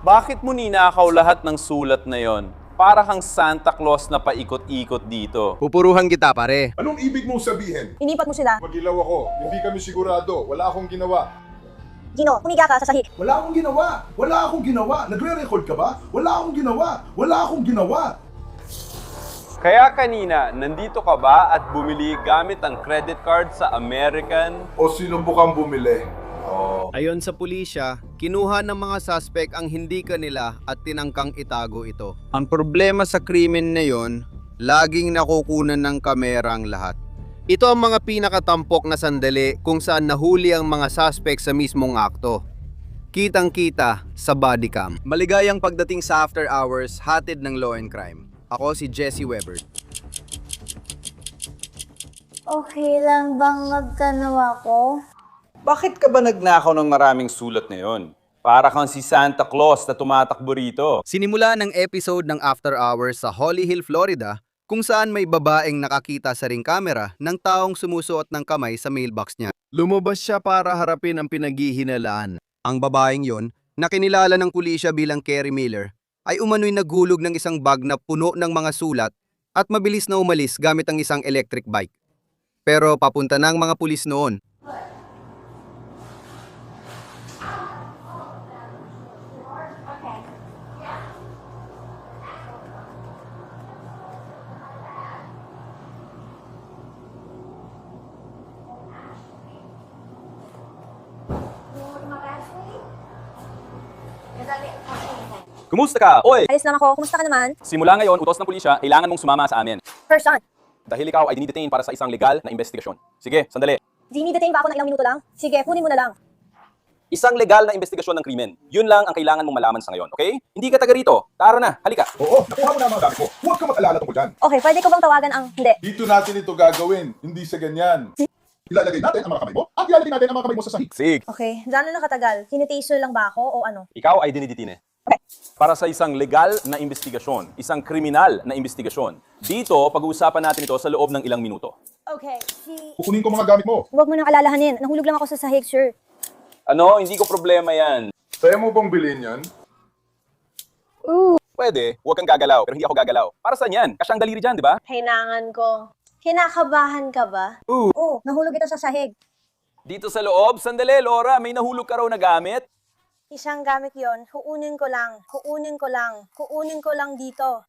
Bakit mo ninakaw lahat ng sulat na yon? Para kang Santa Claus na paikot-ikot dito. Pupuruhan kita, pare. Anong ibig mong sabihin? Inipat mo sila. Magilaw ako. Hindi kami sigurado. Wala akong ginawa. Gino, humiga ka sa sahig. Wala akong ginawa! Wala akong ginawa! Nagre-record ka ba? Wala akong ginawa! Wala akong ginawa! Kaya kanina, nandito ka ba at bumili gamit ang credit card sa American? O sinubukang bumili? Ayon sa pulisya, kinuha ng mga suspect ang hindi kanila at tinangkang itago ito. Ang problema sa krimen na yon, laging nakukunan ng kamera ang lahat. Ito ang mga pinakatampok na sandali kung saan nahuli ang mga suspect sa mismong akto. Kitang-kita sa body cam. Maligayang pagdating sa After Hours, hatid ng Law and Crime. Ako si Jesse Weber. Okay lang bang magtanong ako? Bakit ka ba nagnakaw ng maraming sulat na yon? Para kang si Santa Claus na tumatakbo rito. Sinimula ng episode ng After Hours sa Holly Hill, Florida, kung saan may babaeng nakakita sa ring camera ng taong sumusuot ng kamay sa mailbox niya. Lumabas siya para harapin ang pinaghihinalaan. Ang babaeng yon, na kinilala ng pulisya bilang Carrie Miller, ay umano'y naghulog ng isang bag na puno ng mga sulat at mabilis na umalis gamit ang isang electric bike. Pero papunta na ang mga pulis noon. Kumusta ka? Oy! Ayos lang ako. Kumusta ka naman? Simula ngayon, utos ng pulisya, kailangan mong sumama sa amin. Person. Dahil ikaw ay dinidetain para sa isang legal na investigasyon. Sige, sandali. Dini-detain ba ako ng ilang minuto lang? Sige, kunin mo na lang. Isang legal na investigasyon ng krimen. Yun lang ang kailangan mong malaman sa ngayon, okay? Hindi ka taga rito. Tara na, halika. Oo, nakuha mo na ang mga gamit ko. Huwag ka mag-alala tungkol dyan. Okay, pwede ko bang tawagan ang... Hindi. Dito natin ito gagawin. Hindi sa ganyan. Ilalagay natin ang mga kamay mo at ilalagay natin ang mga kamay mo sa sahig. Sig, Okay, gano'n na katagal? Tinitaser lang ba ako o ano? ikaw ay dinidetine. Okay. Para sa isang legal na investigasyon, isang kriminal na investigasyon. Dito, pag-uusapan natin ito sa loob ng ilang minuto. Okay, Kukunin ko mga gamit mo. Huwag mo nang alalahanin. Nahulog lang ako sa sahig, sir. Ano? Hindi ko problema yan. Kaya mo bang bilhin yan? Pwede, huwag kang gagalaw, pero hindi ako gagalaw. Para saan yan? Kasyang daliri dyan, di ba? Kailangan ko. Kinakabahan ka ba? Oo, nahulog ito sa sahig. Dito sa loob, sandali, Laura, may nahulog ka raw na gamit. Isang gamit yon, kuunin ko lang, kuunin ko lang, kuunin ko lang dito.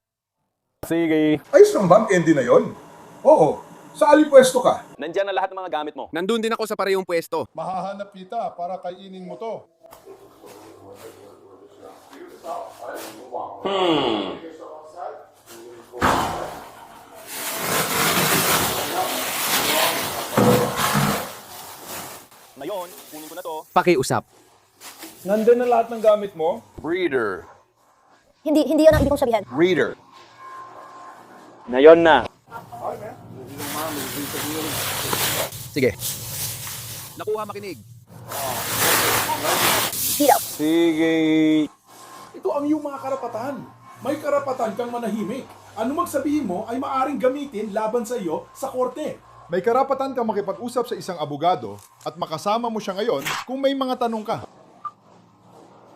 Sige. Ayos lang ba ang candy na yon? Oo. Sa alipwesto ka. Nandyan na lahat ng mga gamit mo. Nandun din ako sa parehong pwesto. Mahahanap kita para kainin mo to. Ngayon, kunin ko na to. Pakiusap. Nandun na lahat ng gamit mo? Reader. Hindi yun ang ibig kong sabihin. Reader. Ngayon na. Sige. Nakuha makinig. Silaw. Sige. Ito ang iyong mga karapatan. May karapatan kang manahimik. Ano magsabihin mo ay maaring gamitin laban sa iyo sa korte. May karapatan kang makipag-usap sa isang abogado at makasama mo siya ngayon kung may mga tanong ka.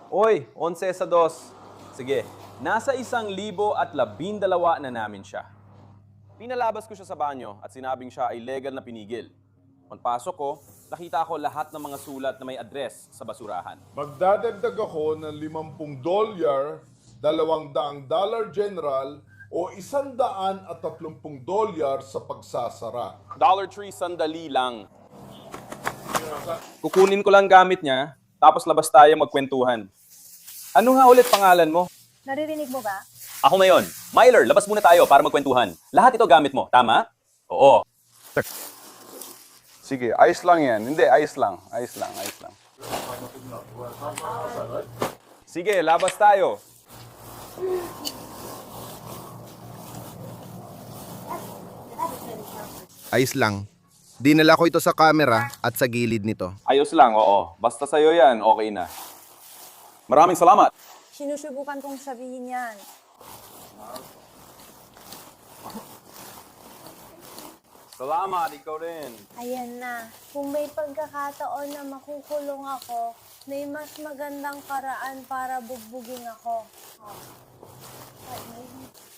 Oy, 11 sa 2. Sige, nasa 1,012 na namin siya. Pinalabas ko siya sa banyo at sinabing siya ay legal na pinigil. Pagpasok ko, nakita ko lahat ng mga sulat na may address sa basurahan. Magdadagdag ako ng $50, $200 general o $130 sa pagsasara. Dollar Tree sandali lang. Kukunin ko lang gamit niya, tapos labas tayo magkwentuhan. Ano nga ulit pangalan mo? Naririnig mo ba? Ako ngayon. Myler, labas muna tayo para magkwentuhan. Lahat ito gamit mo, tama? Oo. Sige, ayos lang yan. Hindi, ayos lang. Ayos lang. Sige, labas tayo. Ayos lang. Dinala ko ito sa camera at sa gilid nito. Ayos lang, oo. Basta sa'yo yan, okay na. Maraming salamat. Sinusubukan kong sabihin yan. Salamat, ikaw rin. Ayan na. Kung may pagkakataon na makukulong ako, May mas magandang paraan para bugbugin ako.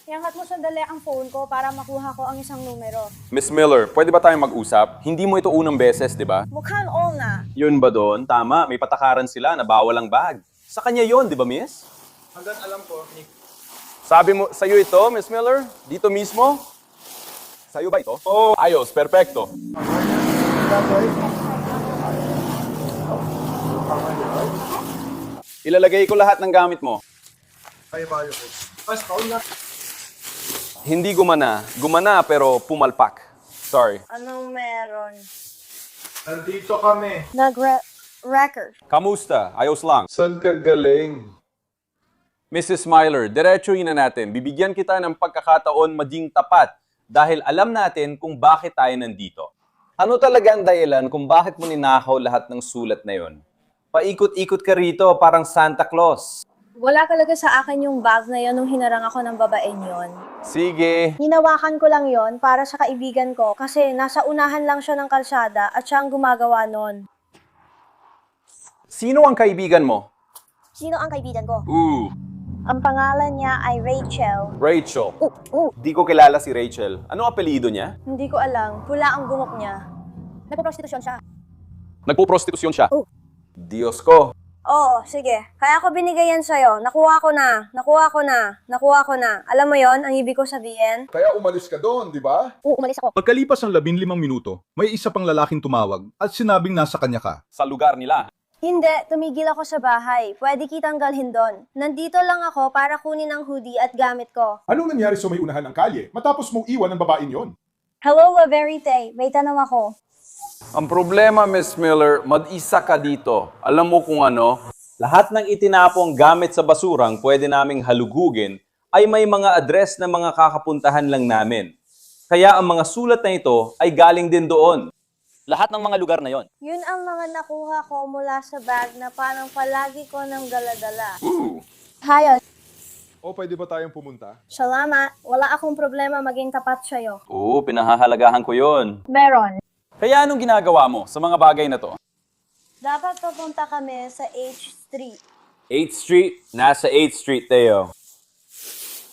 Iangat mo sandali ang phone ko para makuha ko ang isang numero. Miss Miller, pwede ba tayong mag-usap? Hindi mo ito unang beses, di ba? Mukhang all na. Yun ba doon? Tama, may patakaran sila na bawal ang bag. Sa kanya yon, di ba, miss? Hanggang alam ko, Nick. Sabi mo, sa'yo ito, Miss Miller? Dito mismo? Sa'yo ba ito? Oh, ayos, perfecto. Ilalagay ko lahat ng gamit mo. Ay, bayo ko. Mas kaon na. Hindi gumana. Gumana pero pumalpak. Sorry. Anong meron? Nandito kami. Nag-record. Kamusta? Ayos lang. Saan ka galing? Mrs. Myler, diretsuhin na natin. Bibigyan kita ng pagkakataon maging tapat dahil alam natin kung bakit tayo nandito. Ano talaga ang dahilan kung bakit mo ninakaw lahat ng sulat na yon? Paikot-ikot ka rito, parang Santa Claus. Wala talaga sa akin yung bag na yon nung hinarang ako ng babaeng yon. Sige. Hinawakan ko lang yon para sa kaibigan ko kasi nasa unahan lang siya ng kalsada at siya ang gumagawa nun. Sino ang kaibigan mo? Sino ang kaibigan ko? Ang Ang pangalan niya ay Rachel. Rachel. Di ko kilala si Rachel. Ano ang apelyido niya? Hindi ko alam. Pula ang gumok niya. Nagpo-prostitusyon siya. Nagpo-prostitusyon siya. Oh. Diyos ko. Oo, sige. Kaya ako binigay yan sa'yo. Nakuha ko na. Nakuha ko na. Nakuha ko na. Alam mo yon, ang ibig ko sabihin? Kaya umalis ka doon, di ba? Umalis ako. Pagkalipas ng 15 minuto, may isa pang lalaking tumawag at sinabing nasa kanya ka. Sa lugar nila. Hindi, tumigil ako sa bahay. Pwede kitang dalhin doon. Nandito lang ako para kunin ang hoodie at gamit ko. Anong nangyari sa may unahan ng kalye matapos mong iwan ng babaeng yon? Hello, La Verite. May tanong ako. Ang problema, Miss Miller, mag-isa ka dito. Alam mo kung ano? Lahat ng itinapong gamit sa basurang pwede naming halugugin ay may mga address na mga kakapuntahan lang namin. Kaya ang mga sulat na ito ay galing din doon. Lahat ng mga lugar na yon. Yun ang mga nakuha ko mula sa bag na parang palagi ko nang dala-dala. Hayos. O pwede ba tayong pumunta? Salamat. Wala akong problema maging tapat sa'yo. Oo, pinahahalagahan ko yon. Meron. Kaya anong ginagawa mo sa mga bagay na to? Dapat papunta kami sa H Street. 8th Street? Nasa 8th Street, Teo.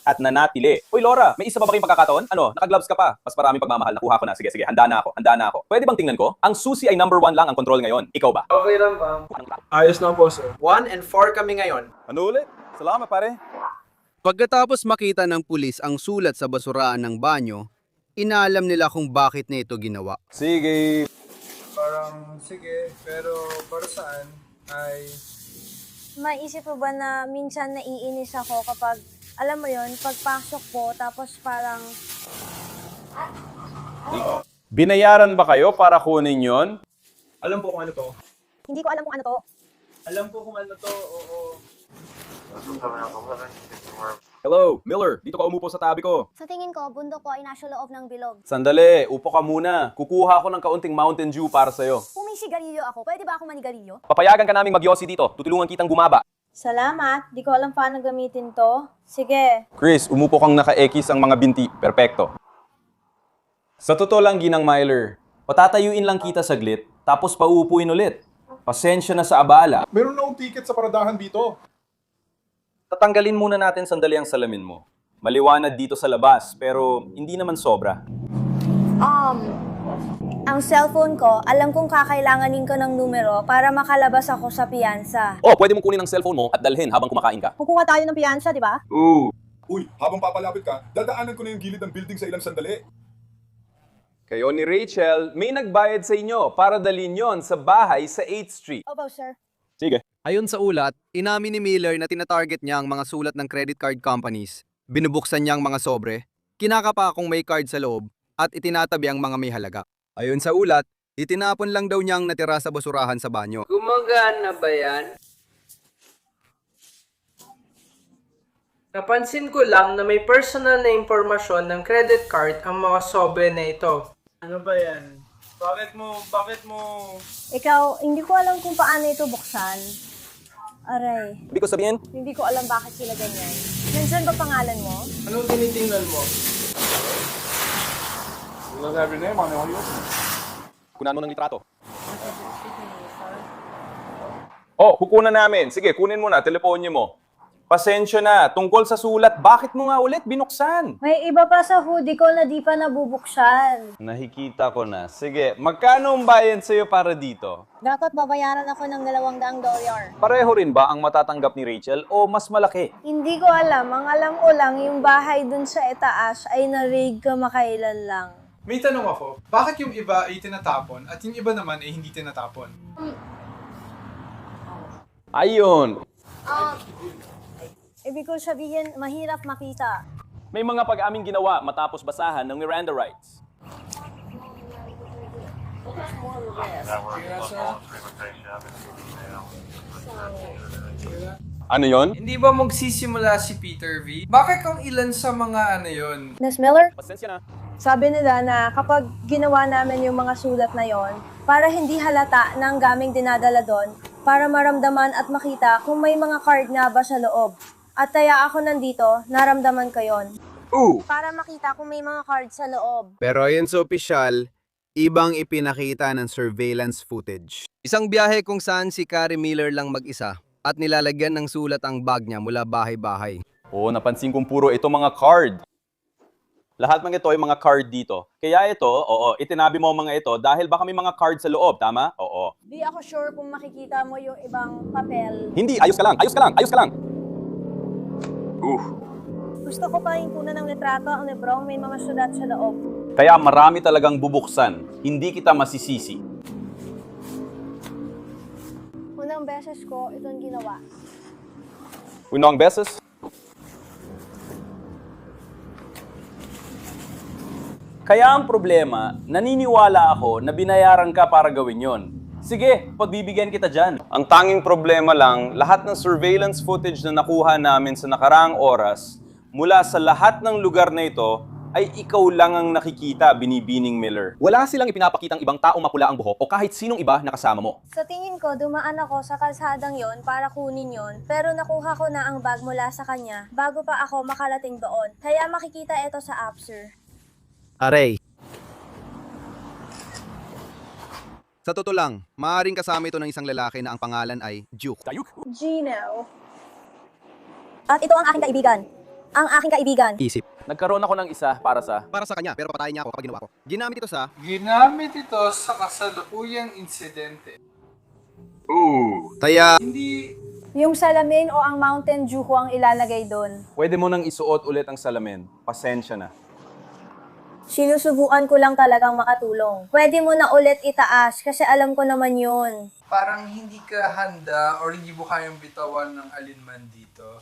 At nanatili. Uy, Laura, may isa pa ba kayong pagkakataon? Ano, nakagloves ka pa. Mas maraming pagmamahal. Nakuha ko na. Sige, handa na ako. Pwede bang tingnan ko? Ang susi ay number 1 lang ang control ngayon. Ikaw ba? Okay lang ba? Ayos lang po, sir. 1 and 4 kami ngayon. Ano ulit? Salamat, pare. Pagkatapos makita ng pulis ang sulat sa basuraan ng banyo, inaalam nila kung bakit nito ginawa. Sige. Parang, sige, pero para saan ay... Maisip mo ba na minsan naiinis ako kapag, alam mo yon, pagpasok ko, tapos parang, Binayaran ba kayo para kunin yon? Alam po kung ano to. hindi ko alam kung ano to. Alam po kung ano to, oo. Hello, Miller. Dito ka umupo sa tabi ko. Sa tingin ko, bundok ko ay nasa loob ng bilog. Sandali, upo ka muna. Kukuha ako ng kaunting Mountain Dew para sa'yo. Kung may sigarilyo ako, pwede ba ako manigarilyo? Papayagan ka naming magyosi dito. Tutulungan kitang gumaba. Salamat. Di ko alam paano gamitin to. Sige. Chris, umupo kang naka-ekis ang mga binti. Perpekto. Sa totoo lang, Ginang Myler, patatayuin lang kita saglit, tapos pauupuin ulit. Pasensya na sa abala. Meron na akong ticket sa paradahan dito. Tatanggalin muna natin sandali ang salamin mo. Maliwanag dito sa labas, pero hindi naman sobra. Ang cellphone ko, alam kong kakailanganin ko ng numero para makalabas ako sa piyansa. Oh, pwede mong kunin ang cellphone mo at dalhin habang kumakain ka. Kukuha tayo ng piyansa, di ba? Uy, habang papalapit ka, dadaanan ko na yung gilid ng building sa ilang sandali. Kayo ni Rachel, may nagbayad sa inyo para dalhin yon sa bahay sa 8th Street. Opo, sir. Sige. Ayon sa ulat, inamin ni Miller na tinatarget niya ang mga sulat ng credit card companies, binubuksan niya ang mga sobre, kinakapa kung may card sa loob, at itinatabi ang mga may halaga. Ayon sa ulat, itinapon lang daw niyang natira sa basurahan sa banyo. Gumagana ba yan? Napansin ko lang na may personal na impormasyon ng credit card ang mga sobre na ito. Ano ba yan? Bakit mo... Ikaw, hindi ko alam kung paano ito buksan. Aray, Ibig ko sabihin, hindi ko alam bakit sila ganyan. Nandyan ba pangalan mo? Anong tinitingnan mo? kunan mo ng litrato. Oh, kukunan namin. Sige, kunin mo na, teleponyo mo. Pasensya na, tungkol sa sulat, bakit mo nga ulit binuksan? May iba pa sa hoodie ko na di pa nabubuksan. Nakikita ko na. Sige, magkano ang bayad sa'yo para dito? Dapat babayaran ako ng $200. Pareho rin ba ang matatanggap ni Rachel o mas malaki? Hindi ko alam. Ang alam ko lang, yung bahay dun sa itaas ay na-raid kamakailan lang. May tanong ako, bakit yung iba ay tinatapon at yung iba naman ay hindi tinatapon? Ayun, Ibig ko sabihin, mahirap makita. may mga pag-aming ginawa matapos basahan ng Miranda rights. Ano yon? Hindi ba magsisimula si Peter V? Bakit kung ilan sa mga ano yon? Miss Miller, Pasensya na. sabi nila na kapag ginawa namin yung mga sulat na yon, para hindi halata na ang gaming dinadala doon, para maramdaman at makita kung may mga card nga ba sa loob. At kaya ako nandito, naramdaman ko yon. Para makita kung may mga card sa loob. Pero ayon sa opisyal, ibang ipinakita ng surveillance footage. Isang biyahe kung saan si Carrie Miller lang mag-isa at nilalagyan ng sulat ang bag niya mula bahay-bahay. Oo, napansin kong puro ito mga card. Lahat mga ito ay mga card dito. Kaya ito, oo, itinabi mo mga ito dahil baka may mga card sa loob, tama? Oo. Di ako sure kung makikita mo yung ibang papel. Hindi, ayos ka lang, ayos ka lang, ayos ka lang. Gusto ko pa rin kunan ng litrato ang librong may mga sulat sa loob. Kaya marami talagang bubuksan. Hindi kita masisisi. Unang beses ko itong ginawa. Unang beses? Kaya ang problema, naniniwala ako na binayaran ka para gawin yon. Sige, pagbibigyan kita dyan. Ang tanging problema lang, lahat ng surveillance footage na nakuha namin sa nakaraang oras, mula sa lahat ng lugar na ito, ay ikaw lang ang nakikita, Binibining Miller. Wala silang ipinapakitang ibang taong mapula ang buhok o kahit sinong iba na kasama mo. Sa tingin ko, dumaan ako sa kalsadang yon para kunin yon, pero nakuha ko na ang bag mula sa kanya bago pa ako makalating doon. Kaya makikita ito sa app, sir. Aray. Sa totoo lang, maaaring kasama ito ng isang lalaki na ang pangalan ay Duke. Tayuk! Gino. At ito ang aking kaibigan. Ang aking kaibigan. Isip. Nagkaroon ako ng isa para sa... Para sa kanya, pero papatayin niya ako kapag ginawa ko. Ginamit ito sa... Ginamit ito sa kasalukuyang insidente. Kaya... Hindi Yung salamin o ang Mountain Dew ko ang ilalagay doon. Pwede mo nang isuot ulit ang salamin. Pasensya na. Sinusubukan ko lang talagang makatulong. Pwede mo na ulit itaas kasi alam ko naman yun. parang hindi ka handa or hindi mo kayang bitawan ng alinman dito.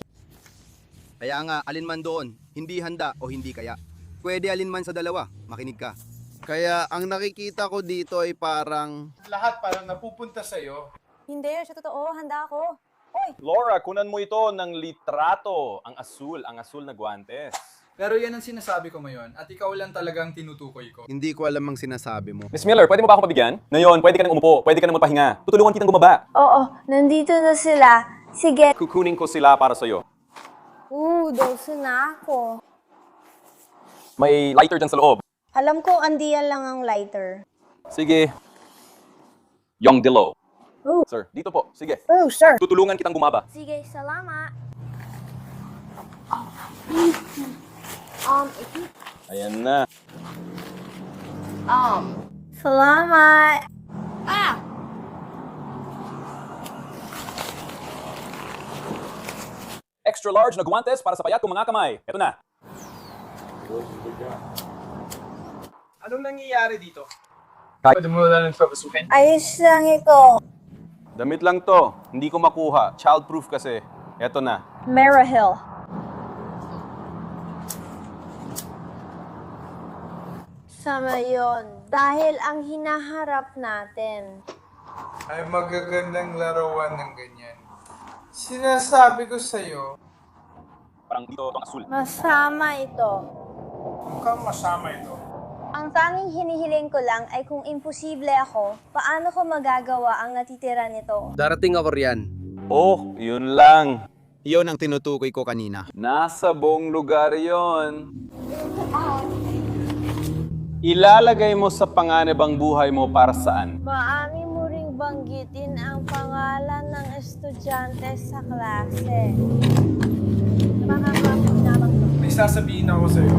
Kaya nga, alinman doon, hindi handa o hindi kaya. Pwede alinman sa dalawa, makinig ka. Kaya ang nakikita ko dito ay parang... Lahat parang napupunta sa'yo. Hindi, sa totoo, handa ako. Oy! Laura, kunan mo ito ng litrato. Ang asul na guantes. Pero yan ang sinasabi ko ngayon at ikaw lang talagang tinutukoy ko. Hindi ko alam ang sinasabi mo. Miss Miller, pwede mo ba ako pabigyan? Ngayon, pwede ka nang umupo, pwede ka nang magpahinga. Tutulungan kitang bumaba. Oo, nandito na sila. Sige. Kukunin ko sila para sa'yo. Doso na ako. May lighter dyan sa loob. Alam ko, andiyan lang ang lighter. Sige. Young Dillo. Oh. Sir, dito po. Sige. Oh, sir. Tutulungan kitang bumaba. Sige, salamat. Ayan na. Salamat. Extra large na guantes para sa payat kong mga kamay. Ito na. Anong nangyayari dito? Pwede mo na lang papasukin? Ayos lang ito. Damit lang to. Hindi ko makuha. Childproof kasi. Ito na. Marahil. Sama yon. Dahil ang hinaharap natin. Ay magagandang larawan ng ganyan. Sinasabi ko sa'yo, Parang dito itong asul. Masama ito. mukhang masama ito. Ang tanging hinihiling ko lang ay kung imposible ako, paano ko magagawa ang natitira nito? Darating ako riyan. Oh, yun lang. Iyon ang tinutukoy ko kanina. Nasa buong lugar yon. Ilalagay mo sa panganib ang buhay mo para saan? Maaari mo ring banggitin ang pangalan ng estudyante sa klase. Nakakapagod naman to. May sasabihin ako sa'yo.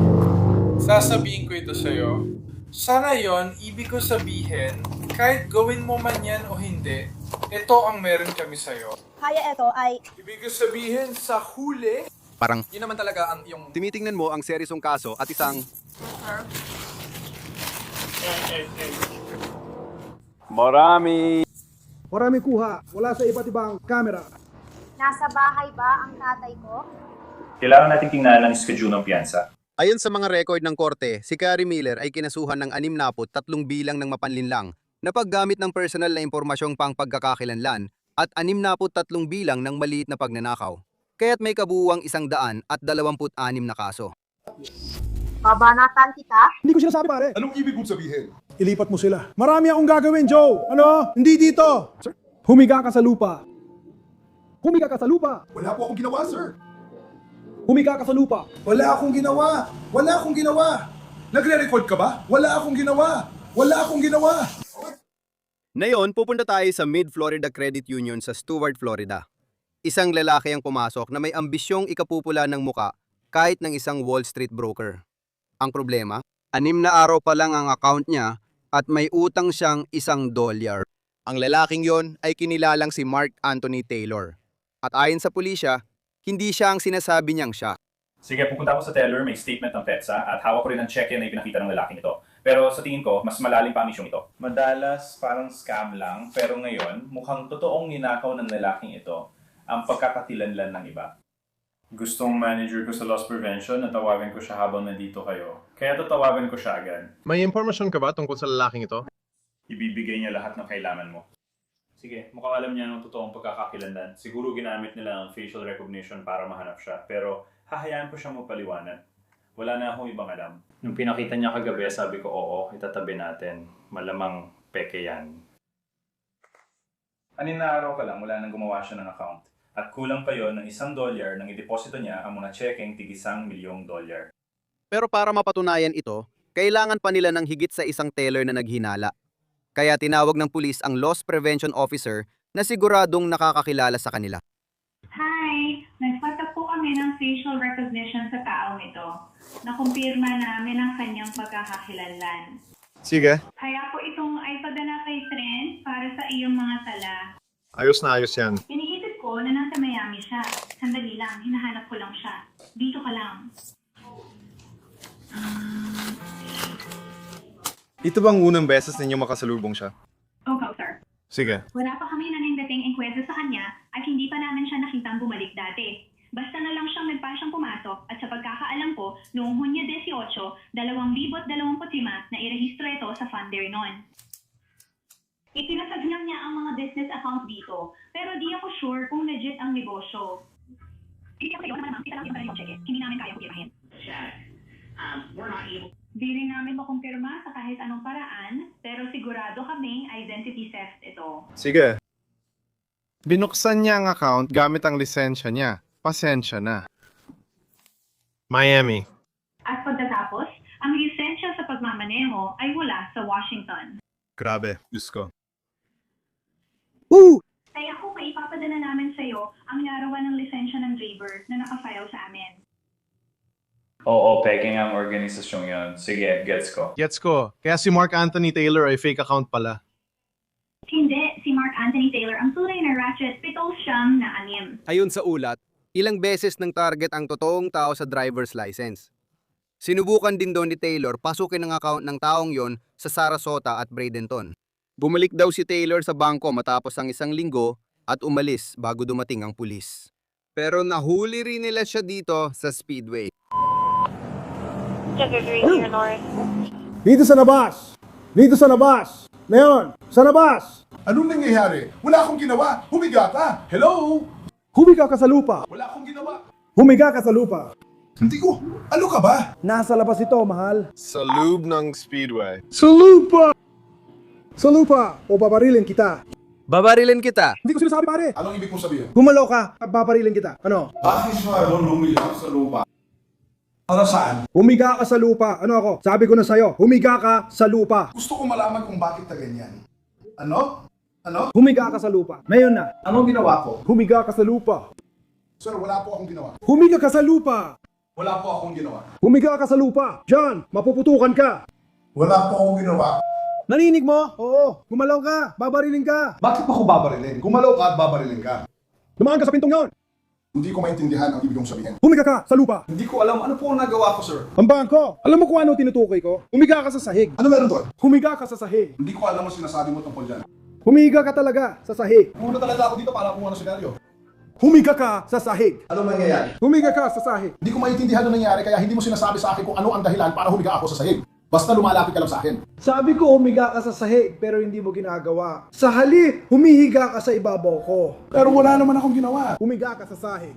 Sasabihin ko ito sa'yo. Sa ngayon, ibig ko sabihin, kahit gawin mo man yan o hindi, ito ang meron kami sa'yo. Kaya ito ay Ibig ko sabihin, sa huli, Parang yun naman talaga ang yung... tinitingnan mo ang seryosong kaso at isang Marami! Marami kuha, wala sa iba't ibang camera. nasa bahay ba ang tatay ko? Kailangan natin tingnan ang schedule ng piyansa. Ayon sa mga record ng korte, si Carrie Miller ay kinasuhan ng 63 bilang ng mapanlinlang na paggamit ng personal na impormasyong pang pagkakakilanlan at 63 bilang ng maliit na pagnanakaw. Kaya't may kabuuang 126 na kaso. Babanatan kita? Hindi ko sinasabi pare. Anong ibig mong sabihin? Ilipat mo sila. Marami akong gagawin, Joe. Ano? Hindi dito. Sir, humiga ka sa lupa. Humiga ka sa lupa. Wala po akong ginawa, sir. Humiga ka sa lupa. Wala akong ginawa. Wala akong ginawa. Nagre-record ka ba? Wala akong ginawa. Wala akong ginawa. Ngayon, pupunta tayo sa Mid-Florida Credit Union sa Stuart, Florida. Isang lalaki ang pumasok na may ambisyong ikapupula ng muka kahit ng isang Wall Street broker. Ang problema, 6 na araw pa lang ang account niya at may utang siyang $1. Ang lalaking yon ay kinilalang si Mark Anthony Taylor. At ayon sa pulisya, hindi siya ang sinasabi niyang siya. Sige, pupunta ako sa teller, may statement ng PEDSA at hawak ko rin ang cheque na ipinakita ng lalaking ito. Pero sa tingin ko, mas malalim pa ang misyong ito. Madalas parang scam lang, pero ngayon mukhang totoong ninakaw ng lalaking ito ang pagkakatilanlan ng iba. Gustong manager ko sa loss prevention na tawagan ko siya habang nandito kayo. Kaya tatawagan ko siya agad. May impormasyon ka ba tungkol sa lalaking ito? Ibibigay niya lahat ng kailangan mo. Sige, mukhang alam niya ng totoong pagkakakilanlan. Siguro ginamit nila ang facial recognition para mahanap siya. Pero hahayaan ko siyang magpaliwanag. Wala na akong ibang alam. Nung pinakita niya kagabi, sabi ko, oo, itatabi natin. Malamang peke yan. 6 na araw ka lang, wala nang gumawa siya ng account. At kulang pa yon ng $1 nang ideposito niya ang mga checking tig $1,000,000. Pero para mapatunayan ito, kailangan pa nila ng higit sa isang teller na naghinala. Kaya tinawag ng pulis ang loss prevention officer na siguradong nakakakilala sa kanila. Hi! Nagpata po kami ng facial recognition sa taong ito. Nakumpirma namin ang kanyang pagkakakilanlan. Sige. Kaya po itong ay padala kay Trent para sa iyong mga tala. Ayos na ayos yan. Iniisip ko na nasa Miami siya. Sandali lang, hinahanap ko lang siya. Dito ka lang. Ito bang unang beses ninyo makasalubong siya? Okay, sir. Sige. Wala pa kami nanindating enkwento sa kanya at hindi pa namin siya nakitang bumalik dati. Basta na lang siyang nagpasyang pumasok at sa pagkakaalam ko, noong Hunyo 18, 2025 na irehistro ito sa funder noon. Ipinasag lang niya ang mga business account dito, pero di ako sure kung legit ang negosyo. Hindi ako kayo naman kita lang yung check. Hindi namin kaya kumpirahin. Di rin namin makumpirma sa kahit anong paraan, pero sigurado kaming identity theft ito. Sige. Binuksan niya ang account gamit ang lisensya niya. Pasensya na. Miami. At pagkatapos, ang lisensya sa pagmamaneho ay wala sa Washington. Grabe. Diyos ko. Woo! Kaya kung maipapadala namin sa iyo ang larawan ng lisensya ng driver na nakafile sa amin. Oo, peking ang organisasyong yon. Sige, gets ko. Gets ko. Kaya si Mark Anthony Taylor ay fake account pala. Hindi, si Mark Anthony Taylor ang tunay na ratchet, pitol siyang na 6. Ayon sa ulat, ilang beses ng target ang totoong tao sa driver's license. Sinubukan din doon ni Taylor pasukin ang account ng taong yon sa Sarasota at Bradenton. Bumalik daw si Taylor sa bangko matapos ang 1 linggo at umalis bago dumating ang pulis. Pero nahuli rin nila siya dito sa Speedway. Dito sa labas. Dito sa labas. Leon, sa labas. Anong nangyayari? Wala akong ginawa. Humiga ka. Hello? Humiga ka sa lupa. Wala akong ginawa. Humiga ka sa lupa. Hindi ko. Ano ka ba? Nasa labas ito, mahal. Sa loob ng Speedway. Sa lupa! Sa lupa, o babarilin kita. Babarilin kita! Hindi ko sinasabi pare. Anong ibig mong sabihin? Gumalaw ka, at babarilin kita. Ano? Bakit siya lumilap sa lupa? Para saan? Humiga ka sa lupa. Ano ako? Sabi ko na sa'yo, humiga ka sa lupa. Gusto ko malaman kung bakit na ganyan. Ano? Ano? Humiga ka sa lupa. Ngayon na. Anong ginawa ko? Humiga ka sa lupa. Sir, wala po akong ginawa. Humiga ka sa lupa. Wala po akong ginawa. Humiga ka sa lupa. John, mapuputukan ka. Wala po akong ginawa. Narinig mo? Oo. Gumalaw ka. Babarilin ka. Bakit ako babarilin? Gumalaw ka at babarilin ka. Dumaan ka sa pintong yon. Hindi ko maintindihan ang ibig kong sabihin. Humiga ka sa lupa. Hindi ko alam ano po ang nagawa ko, sir. Ang bangko. Alam mo kung ano tinutukoy ko? Humiga ka sa sahig. Ano meron doon? Humiga ka sa sahig. Hindi ko alam ang sinasabi mo tungkol dyan. Humiga ka talaga sa sahig. Pumunta talaga ako dito para kung ano senaryo. Humiga ka sa sahig. Ano mangyayari? Humiga ka sa sahig. Hindi ko maintindihan ano nangyari kaya hindi mo sinasabi sa akin kung ano ang dahilan para humiga ako sa sahig. Basta lumalapit ka lang sa akin. Sabi ko humiga ka sa sahig pero hindi mo ginagawa. Sa halip, humihiga ka sa ibabaw ko. Pero wala naman akong ginawa. Humiga ka sa sahig.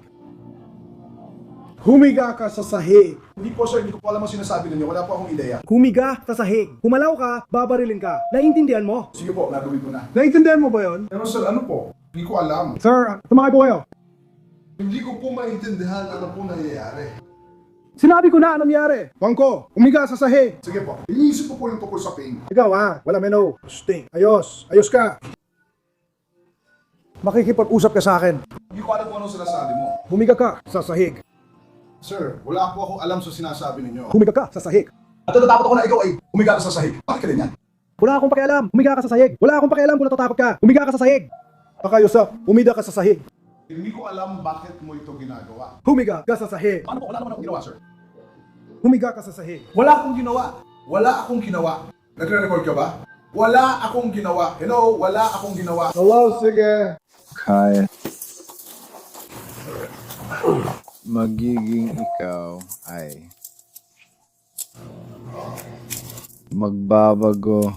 Humiga ka sa sahig. Hindi po, sir. Hindi ko po alam ang sinasabi ninyo. Wala po akong ideya. Humiga sa sahig. Humalaw ka, babarilin ka. Naiintindihan mo? Sige po, gagawin ko na. Naiintindihan mo ba yon? Pero sir, ano po? Hindi ko alam. Sir, sumakay po kayo. Hindi ko po maintindihan ano po nangyayari. Sinabi ko na anong nangyari. Bangko, humiga sa sahig. Sige po. Iniisip ko po yung tungkol sa pain. Ikaw wala meno. Sting. Ayos. Ayos ka. Makikipag-usap ka sa akin. Hindi ko alam kung anong sinasabi mo. Humiga ka sa sahig. Sir, wala po akong alam sa sinasabi ninyo. Humiga ka sa sahig. At natatakot ako na ikaw ay humiga ka sa sahig. Bakit ka ganyan? Wala akong pakialam. Humiga ka sa sahig. Wala akong pakialam kung natatakot ka. Humiga ka sa sahig. Pakayos humiga ka sa sahig. Hindi ko alam bakit mo ito ginagawa. Humiga ka sa sahig. Paano po? Wala naman akong ginawa, sir. Humiga ka sa sahig. Wala akong ginawa. Wala akong ginawa. Nagre-record ka ba? Wala akong ginawa. Hello? Wala akong ginawa. Hello, sige. Kaya. Magiging ikaw ay magbabago.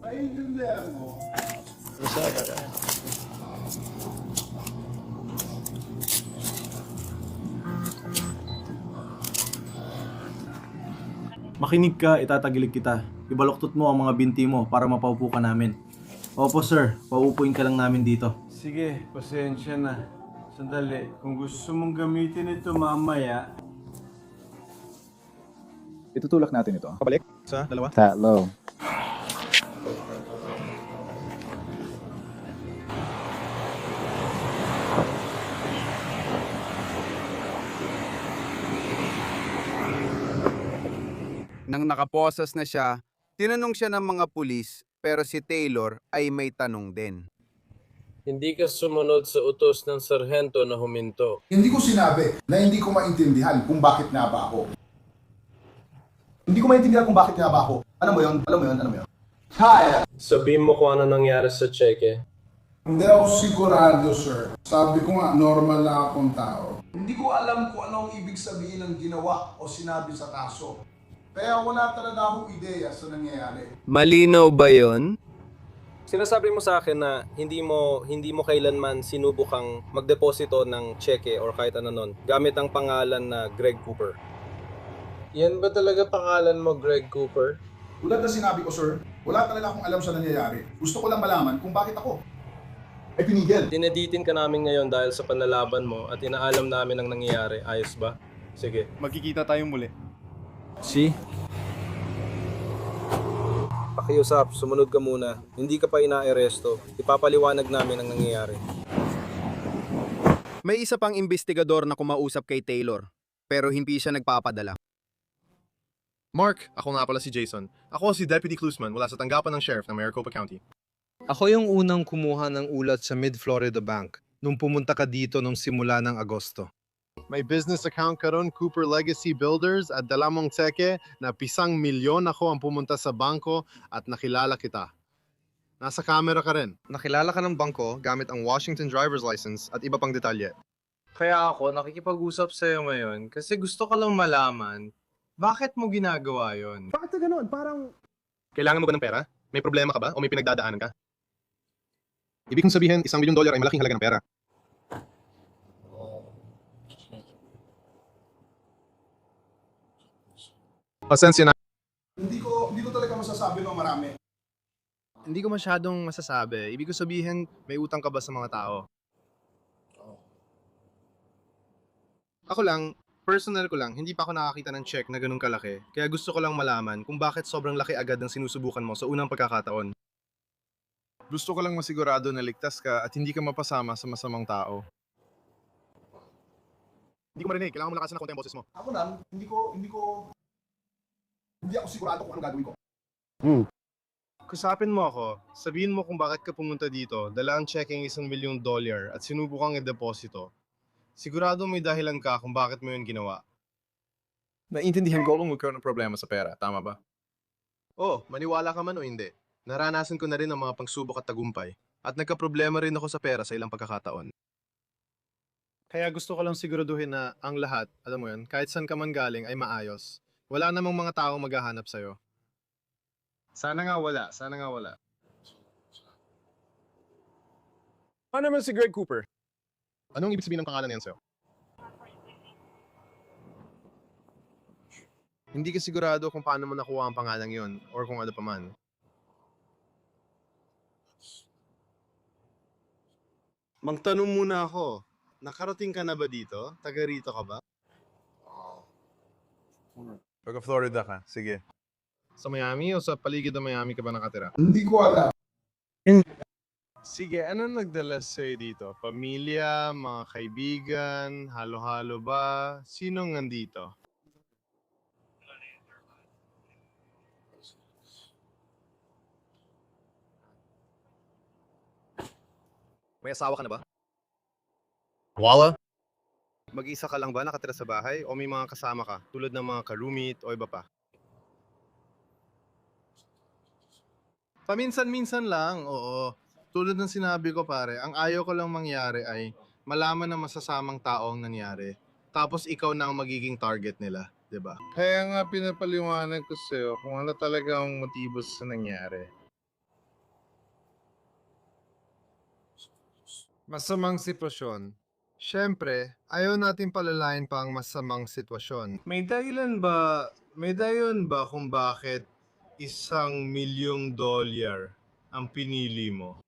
Naiintindihan mo. Makinig ka, itatagilid kita. Ibaluktot mo ang mga binti mo para mapaupo ka namin. Opo sir, paupuin ka lang namin dito. Sige, pasensya na. Sandali, kung gusto mong gamitin ito mamaya... Itutulak natin ito. Pabalik sa dalawa. Tatlo. Nang nakaposas na siya, tinanong siya ng mga pulis pero si Taylor ay may tanong din. Hindi ka sumunod sa utos ng sarhento na huminto. Hindi ko sinabi na hindi ko maintindihan kung bakit nga ba ako. Hindi ko maintindihan kung bakit nga ba ako. Alam mo yun? Alam mo yun? Alam mo yun? Kaya! Sabihin mo kung ano nangyari sa cheque. Hindi ako sigurado, sir. Sabi ko nga, normal na akong tao. Hindi ko alam kung anong ibig sabihin ng ginawa o sinabi sa kaso. Kaya wala talaga akong ideya sa nangyayari. Malinaw ba yon? Sinasabi mo sa akin na hindi mo kailanman sinubukang magdeposito ng cheque or kahit ano nun gamit ang pangalan na Greg Cooper. Yan ba talaga pangalan mo, Greg Cooper? Tulad na sinabi ko, sir, wala talaga akong alam sa nangyayari. Gusto ko lang malaman kung bakit ako ay pinigil. Dineditin ka namin ngayon dahil sa panlalaban mo at inaalam namin ang nangyayari. Ayos ba? Sige. Magkikita tayong muli. Si? Pakiusap, sumunod ka muna. Hindi ka pa inaaresto. Ipapaliwanag namin ang nangyayari. May isa pang investigador na kumausap kay Taylor pero hindi siya nagpapadala. Mark, ako nga pala si Jason. Ako si Deputy Klusman mula sa tanggapan ng Sheriff ng Maricopa County. Ako yung unang kumuha ng ulat sa Mid-Florida Bank nung pumunta ka dito nung simula ng Agosto. May business account ka ron, Cooper Legacy Builders, at dala mong tseke na 1,000,000 ako ang pumunta sa bangko at nakilala kita. Nasa camera ka rin. Nakilala ka ng bangko gamit ang Washington driver's license at iba pang detalye. Kaya ako nakikipag-usap sa'yo ngayon kasi gusto ko lang malaman bakit mo ginagawa yon. Bakit ka ganun? Parang... Kailangan mo ba ng pera? May problema ka ba o may pinagdadaanan ka? Ibig kong sabihin, $1,000,000 ay malaking halaga ng pera. Pasensya na. Hindi ko talaga masasabi ng marami. Hindi ko masyadong masasabi. Ibig ko sabihin, may utang ka ba sa mga tao? Ako lang, personal ko lang, hindi pa ako nakakita ng check na ganun kalaki. Kaya gusto ko lang malaman kung bakit sobrang laki agad ng sinusubukan mo sa unang pagkakataon. Gusto ko lang masigurado na ligtas ka at hindi ka mapasama sa masamang tao. Hindi ko marinig. Kailangan mo lakasan ng konti ang boses mo. Ako lang, hindi ako sigurado kung ano gagawin ko. Kusapin mo ako. Sabihin mo kung bakit ka pumunta dito, dala ang checking $1 milyong at sinubukang i-deposito. Sigurado may dahilan ka kung bakit mo yun ginawa. Naintindihan ko kung magkaroon ng problema sa pera. Tama ba? Oh, maniwala ka man o hindi. Naranasan ko na rin ang mga pagsubok at tagumpay. At nagka-problema rin ako sa pera sa ilang pagkakataon. Kaya gusto ko lang siguraduhin na ang lahat, alam mo yun, kahit saan ka man galing ay maayos. Wala namang mga taong maghahanap sa'yo. Sana nga wala. Ano naman si Greg Cooper? Anong ibig sabihin ng pangalan niyan sa'yo? Hindi ka sigurado kung paano mo nakuha ang pangalan yon or kung ano pa man. Magtanong muna ako. Nakarating ka na ba dito? Taga rito ka ba? Pagka Florida ka. Sige. Sa Miami o sa paligid ng Miami ka ba nakatira? Hindi ko alam. Sige, ano nagdala sa'yo dito? Pamilya, mga kaibigan, halo-halo ba? Sinong nandito? May asawa ka na ba? Wala. Mag-isa ka lang ba nakatira sa bahay o may mga kasama ka tulad ng mga ka-roommate o iba pa? Paminsan-minsan lang, oo. Tulad ng sinabi ko pare, ang ayaw ko lang mangyari ay malaman na masasamang tao ang nangyari. Tapos ikaw na ang magiging target nila, 'di ba? Kaya nga pinapaliwanag ko sa'yo kung ano talaga ang motibo sa nangyari. Masamang sitwasyon. Siyempre, ayaw natin palalain pa ang masamang sitwasyon. May dahilan ba kung bakit $1 milyong ang pinili mo?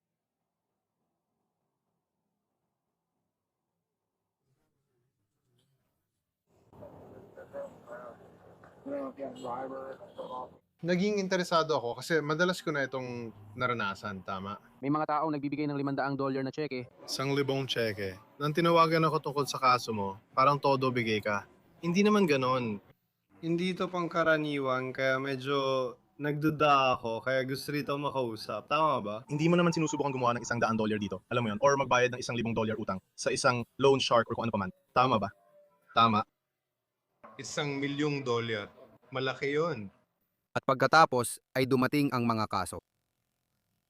Naging interesado ako kasi madalas ko na itong naranasan, tama? May mga taong nagbibigay ng $500 na cheque. $1,000 cheque. Nang tinawagan ako tungkol sa kaso mo, parang todo bigay ka. Hindi naman ganon. Hindi ito pangkaraniwan kaya medyo nagduda ako kaya gusto rito makausap. Tama ba? Hindi mo naman sinusubukan gumawa ng $100 dito. Alam mo yun? Or magbayad ng $1,000 utang sa isang loan shark or kung ano pa man. Tama ba? Tama. $1 milyong. Malaki yun. At pagkatapos ay dumating ang mga kaso.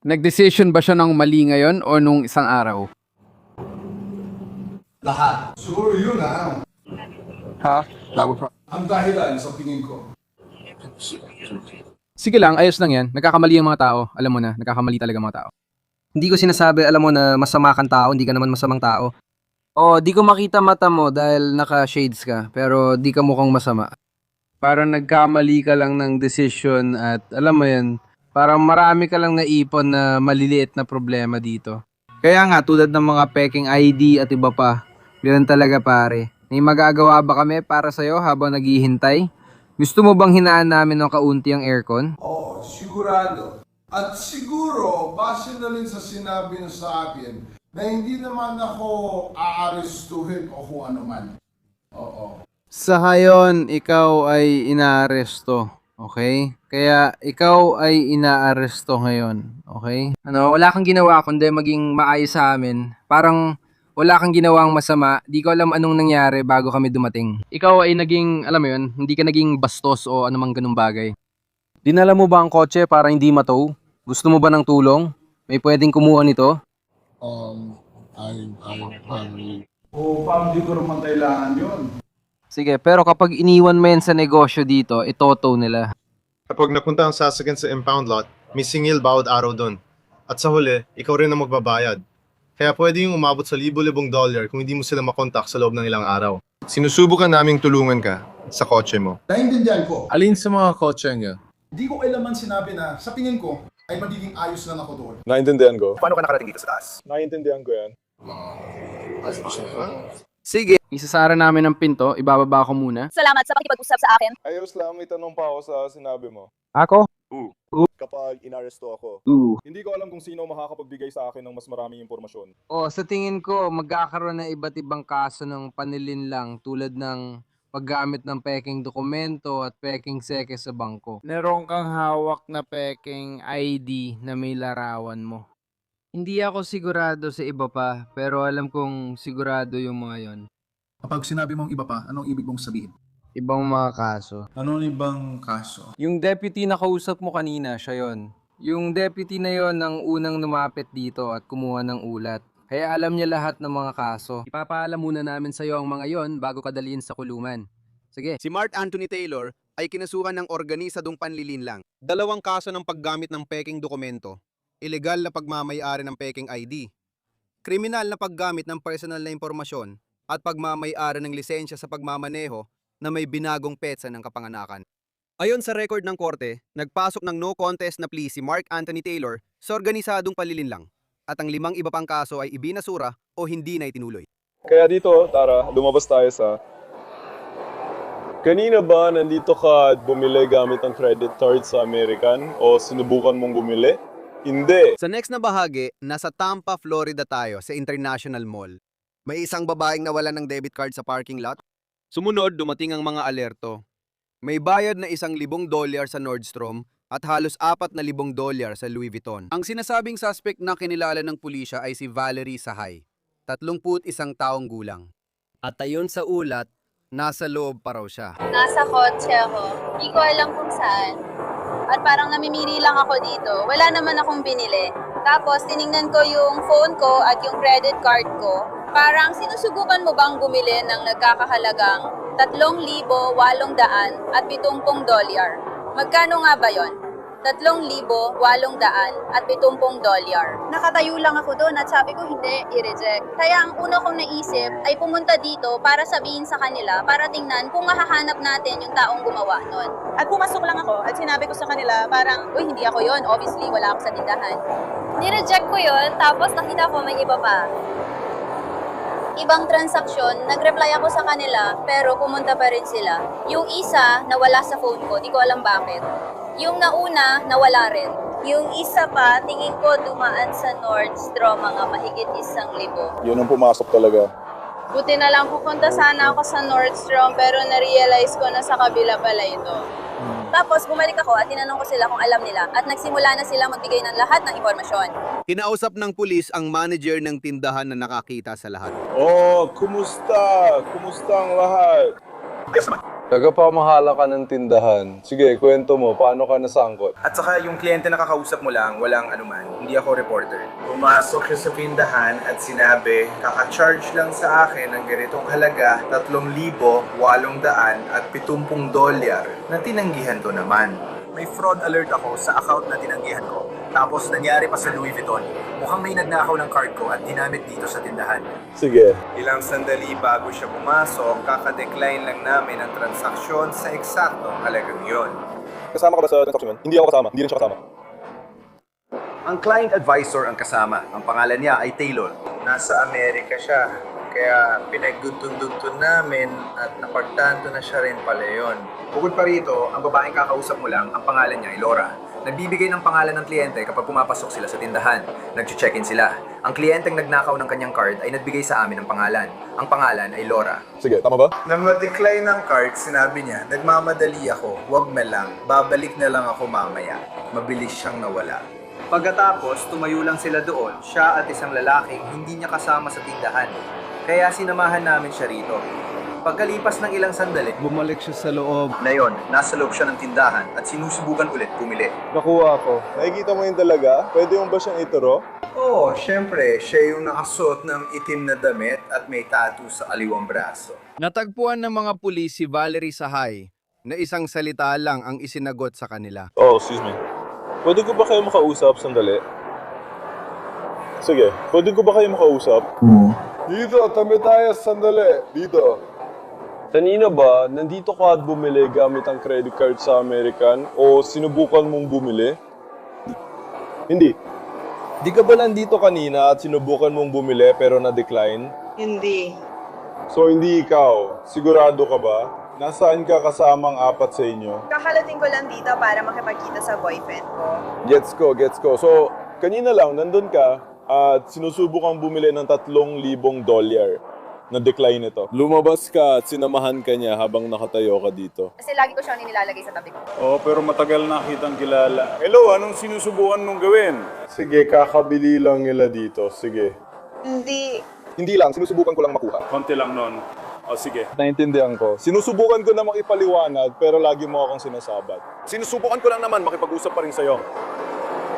Nag-decision ba siya ng mali ngayon o nung isang araw? Lahat. Siguro yun Ha? ang dahilan sa tingin ko. Sige lang, ayos lang yan. Nagkakamali ang mga tao. Alam mo na, nagkakamali talaga ang mga tao. Hindi ko sinasabi, alam mo na masama kang tao, hindi ka naman masamang tao. O, di ko makita mata mo dahil naka-shades ka, pero di ka mukhang masama. Parang nagkamali ka lang ng decision at alam mo yan, parang marami ka lang naipon na maliliit na problema dito. Kaya nga, tulad ng mga peking ID at iba pa, ganun talaga pare. May magagawa ba kami para sa'yo habang naghihintay? Gusto mo bang hinaan namin ng kaunti ang aircon? Oo, sigurado. At siguro, base na rin sa sinabi niya sa akin, na hindi naman ako aarestuhin o kung ano man. Oo. Sa ngayon, ikaw ay inaaresto. Okay? Kaya ikaw ay inaaresto ngayon. Okay? Ano, wala kang ginawa kundi maging maayos sa amin. Parang wala kang ginawang masama. Di ko alam anong nangyari bago kami dumating. Ikaw ay naging, alam mo yun, hindi ka naging bastos o anumang ganung bagay. Dinala mo ba ang kotse para hindi matow? Gusto mo ba ng tulong? May pwedeng kumuha nito? Parang di ko naman kailangan yun. Sige, pero kapag iniwan mo yan sa negosyo dito, itotow nila. Kapag napunta ang sasakyan sa impound lot, may singil bawat araw doon. At sa huli, ikaw rin ang magbabayad. Kaya pwede yung umabot sa $1,000 kung hindi mo sila makontak sa loob ng ilang araw. Sinusubukan naming tulungan ka sa kotse mo. Naintindihan ko. Alin sa mga kotse niya? Hindi ko kailanman sinabi na sa tingin ko ay magiging ayos lang ako doon. Naintindihan ko. Paano ka nakarating dito sa taas? Naintindihan ko yan. Sige, isasara namin ang pinto, ibababa ko muna. Salamat sa pakipag-usap sa akin. Ayos lang, may tanong pa ako sa sinabi mo. Ako? Kapag inaresto ako. Hindi ko alam kung sino makakapagbigay sa akin ng mas maraming impormasyon. Sa tingin ko, magkakaroon na iba't ibang kaso ng panlilinlang tulad ng paggamit ng peking dokumento at peking seke sa bangko. Meron kang hawak na peking ID na may larawan mo. Hindi ako sigurado sa iba pa, pero alam kong sigurado yung mga yon. Kapag sinabi mong iba pa, anong ibig mong sabihin? Ibang mga kaso. Anong ibang kaso? Yung deputy na kausap mo kanina, siya yon. Yung deputy na yon ang unang lumapit dito at kumuha ng ulat. Kaya alam niya lahat ng mga kaso. Ipapaalam muna namin sa iyo ang mga yon bago ka dalhin sa kulungan. Sige. Si Mark Anthony Taylor ay kinasuhan ng organisadong panlilinlang. 2 kaso ng paggamit ng peking dokumento, ilegal na pagmamay-ari ng peking ID, kriminal na paggamit ng personal na impormasyon, at pagmamay-ari ng lisensya sa pagmamaneho na may binagong petsa ng kapanganakan. Ayon sa record ng korte, nagpasok ng no contest na plea si Mark Anthony Taylor sa organisadong panlilinlang at ang 5 iba pang kaso ay ibinasura o hindi na itinuloy. Kaya dito, tara, lumabas tayo sa... Kanina ba nandito ka at bumili gamit ang credit card sa American o sinubukan mong bumili? Hindi. Sa next na bahagi, nasa Tampa, Florida tayo sa International Mall. May isang babaeng nawalan ng debit card sa parking lot. Sumunod, dumating ang mga alerto. May bayad na $1,000 sa Nordstrom at halos $4,000 sa Louis Vuitton. Ang sinasabing suspect na kinilala ng pulisya ay si Valerie Sahay, 31 taong gulang. At ayon sa ulat, nasa loob pa raw siya. Nasa kotse ako. Hindi ko alam kung saan. At parang namimili lang ako dito. Wala naman akong binili. Tapos tiningnan ko yung phone ko at yung credit card ko. Parang sinusubukan mo bang bumili ng nagkakahalagang $3,870 Magkano nga ba yon? $3,870 Nakatayo lang ako doon at sabi ko hindi, i-reject. Kaya ang una kong naisip ay pumunta dito para sabihin sa kanila, para tingnan kung mahahanap natin yung taong gumawa nun. At pumasok lang ako at sinabi ko sa kanila parang, uy, hindi ako yon. Obviously, wala ako sa tindahan. Nireject ko yon, tapos nakita ko may iba pa. Ibang transaksyon, nag-reply ako sa kanila, pero pumunta pa rin sila. Yung isa, nawala sa phone ko, di ko alam bakit. Yung nauna, nawala rin. Yung isa pa, tingin ko dumaan sa Nordstrom, mga mahigit 1,000. Yun ang pumasok talaga. Buti na lang pupunta sana ako sa Nordstrom, pero na-realize ko na sa kabila pala ito. Tapos bumalik ako at tinanong ko sila kung alam nila at nagsimula na sila magbigay ng lahat ng impormasyon. Kinausap ng pulis ang manager ng tindahan na nakakita sa lahat. Oh, kumusta? Kumusta ang lahat? Tagapamahala ka ng tindahan. Sige, kwento mo, paano ka nasangkot? At saka yung kliyente na kakausap mo lang, walang anuman. Hindi ako reporter. Pumasok siya sa tindahan at sinabi, kaka-charge lang sa akin ng ganitong halaga, $3,870 na tinanggihan ko naman. May fraud alert ako sa account na tinanggihan ko. Tapos nangyari pa sa Louis Vuitton. Mukhang may nagnakaw ng card ko at ginamit dito sa tindahan. Sige. Ilang sandali bago siya pumasok, kaka-decline lang namin ang transaksyon sa eksaktong halagang yon. Kasama ka ba sa transaksyon? Hindi ako kasama. Hindi rin siya kasama. Ang client advisor ang kasama. Ang pangalan niya ay Taylor. Nasa Amerika siya. Kaya pinagduntun-duntun namin at napagtanto na siya rin pala yun. Bukod pa rito, ang babaeng kakausap mo lang, ang pangalan niya ay Laura. Nagbibigay ng pangalan ng kliyente kapag pumapasok sila sa tindahan. Nag-check-in sila. Ang kliyenteng nagnakaw ng kanyang card ay nagbigay sa amin ng pangalan. Ang pangalan ay Laura. Sige, tama ba? Nang ma-decline ng card, sinabi niya, nagmamadali ako, wag na lang, babalik na lang ako mamaya. Mabilis siyang nawala. Pagkatapos, tumayo lang sila doon, siya at isang lalaking hindi niya kasama sa tindahan. Kaya sinamahan namin siya rito. Pagkalipas ng ilang sandali, bumalik siya sa loob. Ngayon, nasa loob siya ng tindahan at sinusubukan ulit pumili. Nakuha ko. Nakikita mo yung dalaga? Pwede mo ba siyang ituro? Oo, syempre. Siya yung nakasuot ng itim na damit at may tattoo sa kaliwang braso. Natagpuan ng mga pulis si Valerie Sahay na isang salita lang ang isinagot sa kanila. Oh, excuse me. Pwede ko ba kayo makausap sandali? Sige, pwede ko ba kayo makausap? Dito, tabi tayo sandali. Dito. Kanina ba, nandito ka at bumili gamit ang credit card sa American o sinubukan mong bumili? Hindi. Di ka ba nandito kanina at sinubukan mong bumili pero na-decline? Hindi. So hindi ikaw. Sigurado ka ba? Nasaan ka kasamang apat sa inyo? Kakalating ko lang dito para makipagkita sa boyfriend ko. Gets ko. So, kanina lang, nandun ka at sinusubukang bumili ng $3,000 na-decline ito. Lumabas ka at sinamahan ka niya habang nakatayo ka dito. Kasi lagi ko siyang nilalagay sa tabi ko. Oo, pero matagal na kitang kilala. Hello, anong sinusubukan mong gawin? Sige, kakabili lang nila dito. Sige. Hindi lang, sinusubukan ko lang makuha. Konti lang nun. O sige. Naintindihan ko. Sinusubukan ko na makipaliwanag pero lagi mo akong sinasabat. Sinusubukan ko lang naman makipag-usap pa rin sa'yo.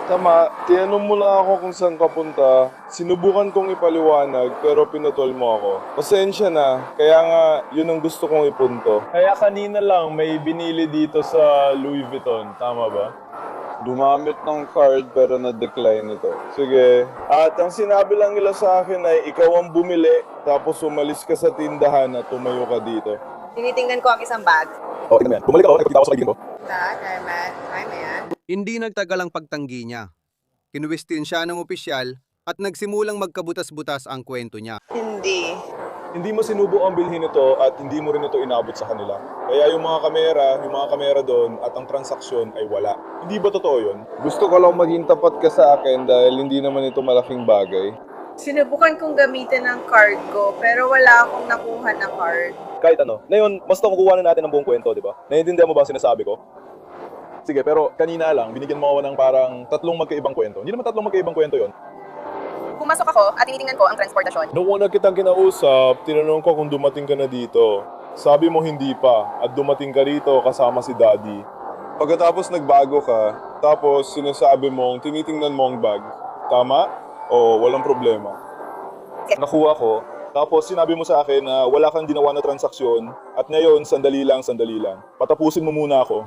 Tama, tinanong mo lang ako kung saan ka punta. Sinubukan kong ipaliwanag pero pinutol mo ako. Pasensya na, kaya nga yun ang gusto kong ipunto. Kaya kanina lang may binili dito sa Louis Vuitton, tama ba? Dumamit ng card pero na-decline ito. Sige. At ang sinabi lang nila sa akin ay ikaw ang bumili tapos umalis ka sa tindahan at tumayo ka dito. Tinitingnan ko ang isang bag. Oh, tignan mo yan. Bumalik ako, nakikita ko sa kaibigan ko. Kaya man. Hindi nagtagal ang pagtanggi niya. Kinuwestiyon siya ng opisyal at nagsimulang magkabutas-butas ang kwento niya. Hindi mo sinubukang bilhin ito at hindi mo rin ito inabot sa kanila. Kaya yung mga kamera doon at ang transaksyon ay wala. Hindi ba totoo yun? Gusto ko lang maging tapat ka sa akin dahil hindi naman ito malaking bagay. Sinubukan kong gamitin ang card ko pero wala akong nakuha na card. Kahit ano. Ngayon, basta kukuha na natin ang buong kwento, di ba? Naiintindihan mo ba ang sinasabi ko? Sige, pero kanina lang, binigyan mo ako ng parang 3 magkaibang kwento. Hindi naman 3 magkaibang kwento yon. Pumasok ako at tinitingnan ko ang transportasyon. Noong una kitang kinausap, tinanong ko kung dumating ka na dito. Sabi mo hindi pa, at dumating ka rito kasama si Daddy. Pagkatapos nagbago ka, tapos sinasabi mong tinitingnan mo ang bag. Tama? O walang problema? Nakuha ko, tapos sinabi mo sa akin na wala kang ginawa na transaksyon, at ngayon, sandali lang. Patapusin mo muna ako.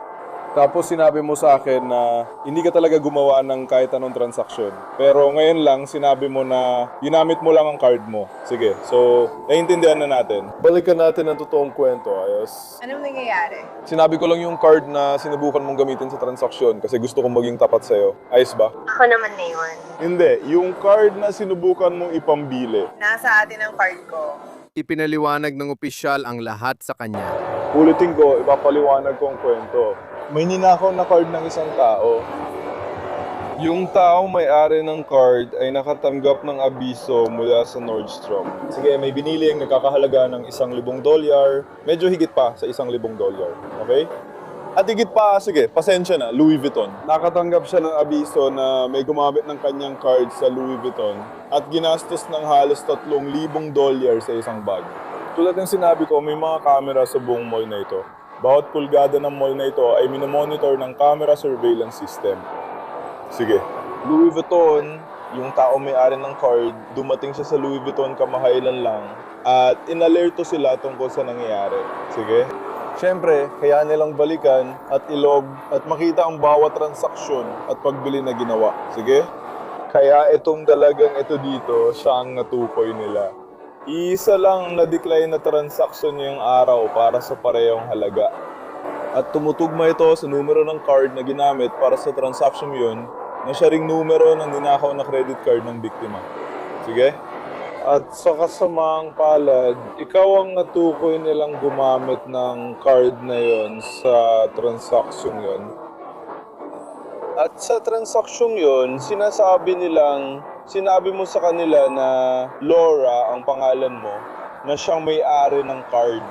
Tapos sinabi mo sa akin na hindi ka talaga gumawa ng kahit anong transaksyon. Pero ngayon lang, sinabi mo na ginamit mo lang ang card mo. Sige, so naiintindihan na natin. Balikan natin ang totoong kwento, ayos? Anong nangyayari? Sinabi ko lang yung card na sinubukan mong gamitin sa transaksyon kasi gusto kong maging tapat sa'yo. Ayos ba? Ako naman na yun. Hindi, yung card na sinubukan mong ipambili. Nasa atin ang card ko. Ipinaliwanag ng opisyal ang lahat sa kanya. Ulitin ko, ipapaliwanag ko ang kwento. May ninakaw na card ng isang tao. Yung tao may-ari ng card ay nakatanggap ng abiso mula sa Nordstrom. Sige, may binili ang nagkakahalaga ng $1,000. Medyo higit pa sa $1,000. Okay? At higit pa, sige, pasensya na, Louis Vuitton. Nakatanggap siya ng abiso na may gumamit ng kanyang card sa Louis Vuitton at ginastos ng halos $3,000 sa isang bag. Tulad ng sinabi ko, may mga camera sa buong mall na ito. Bawat pulgada ng mall na ito ay minomonitor ng camera surveillance system. Sige. Louis Vuitton, yung tao may-ari ng card, dumating siya sa Louis Vuitton kamahailan lang at inalerto sila tungkol sa nangyayari. Sige. Siyempre, kaya nilang balikan at ilog at makita ang bawat transaksyon at pagbili na ginawa. Sige. Kaya itong dalagang ito dito, siya ang natukoy nila. Isa lang na-decline na transaksyon ngayong araw para sa parehong halaga. At tumutugma ito sa numero ng card na ginamit para sa transaction yun na siya ring numero ng ninakaw na credit card ng biktima. Sige? At sa kasamaang palad, ikaw ang natukoy nilang gumamit ng card na yon sa transaction yon. At sa transaction yon, sinabi mo sa kanila na Laura ang pangalan mo, na siyang may-ari ng card.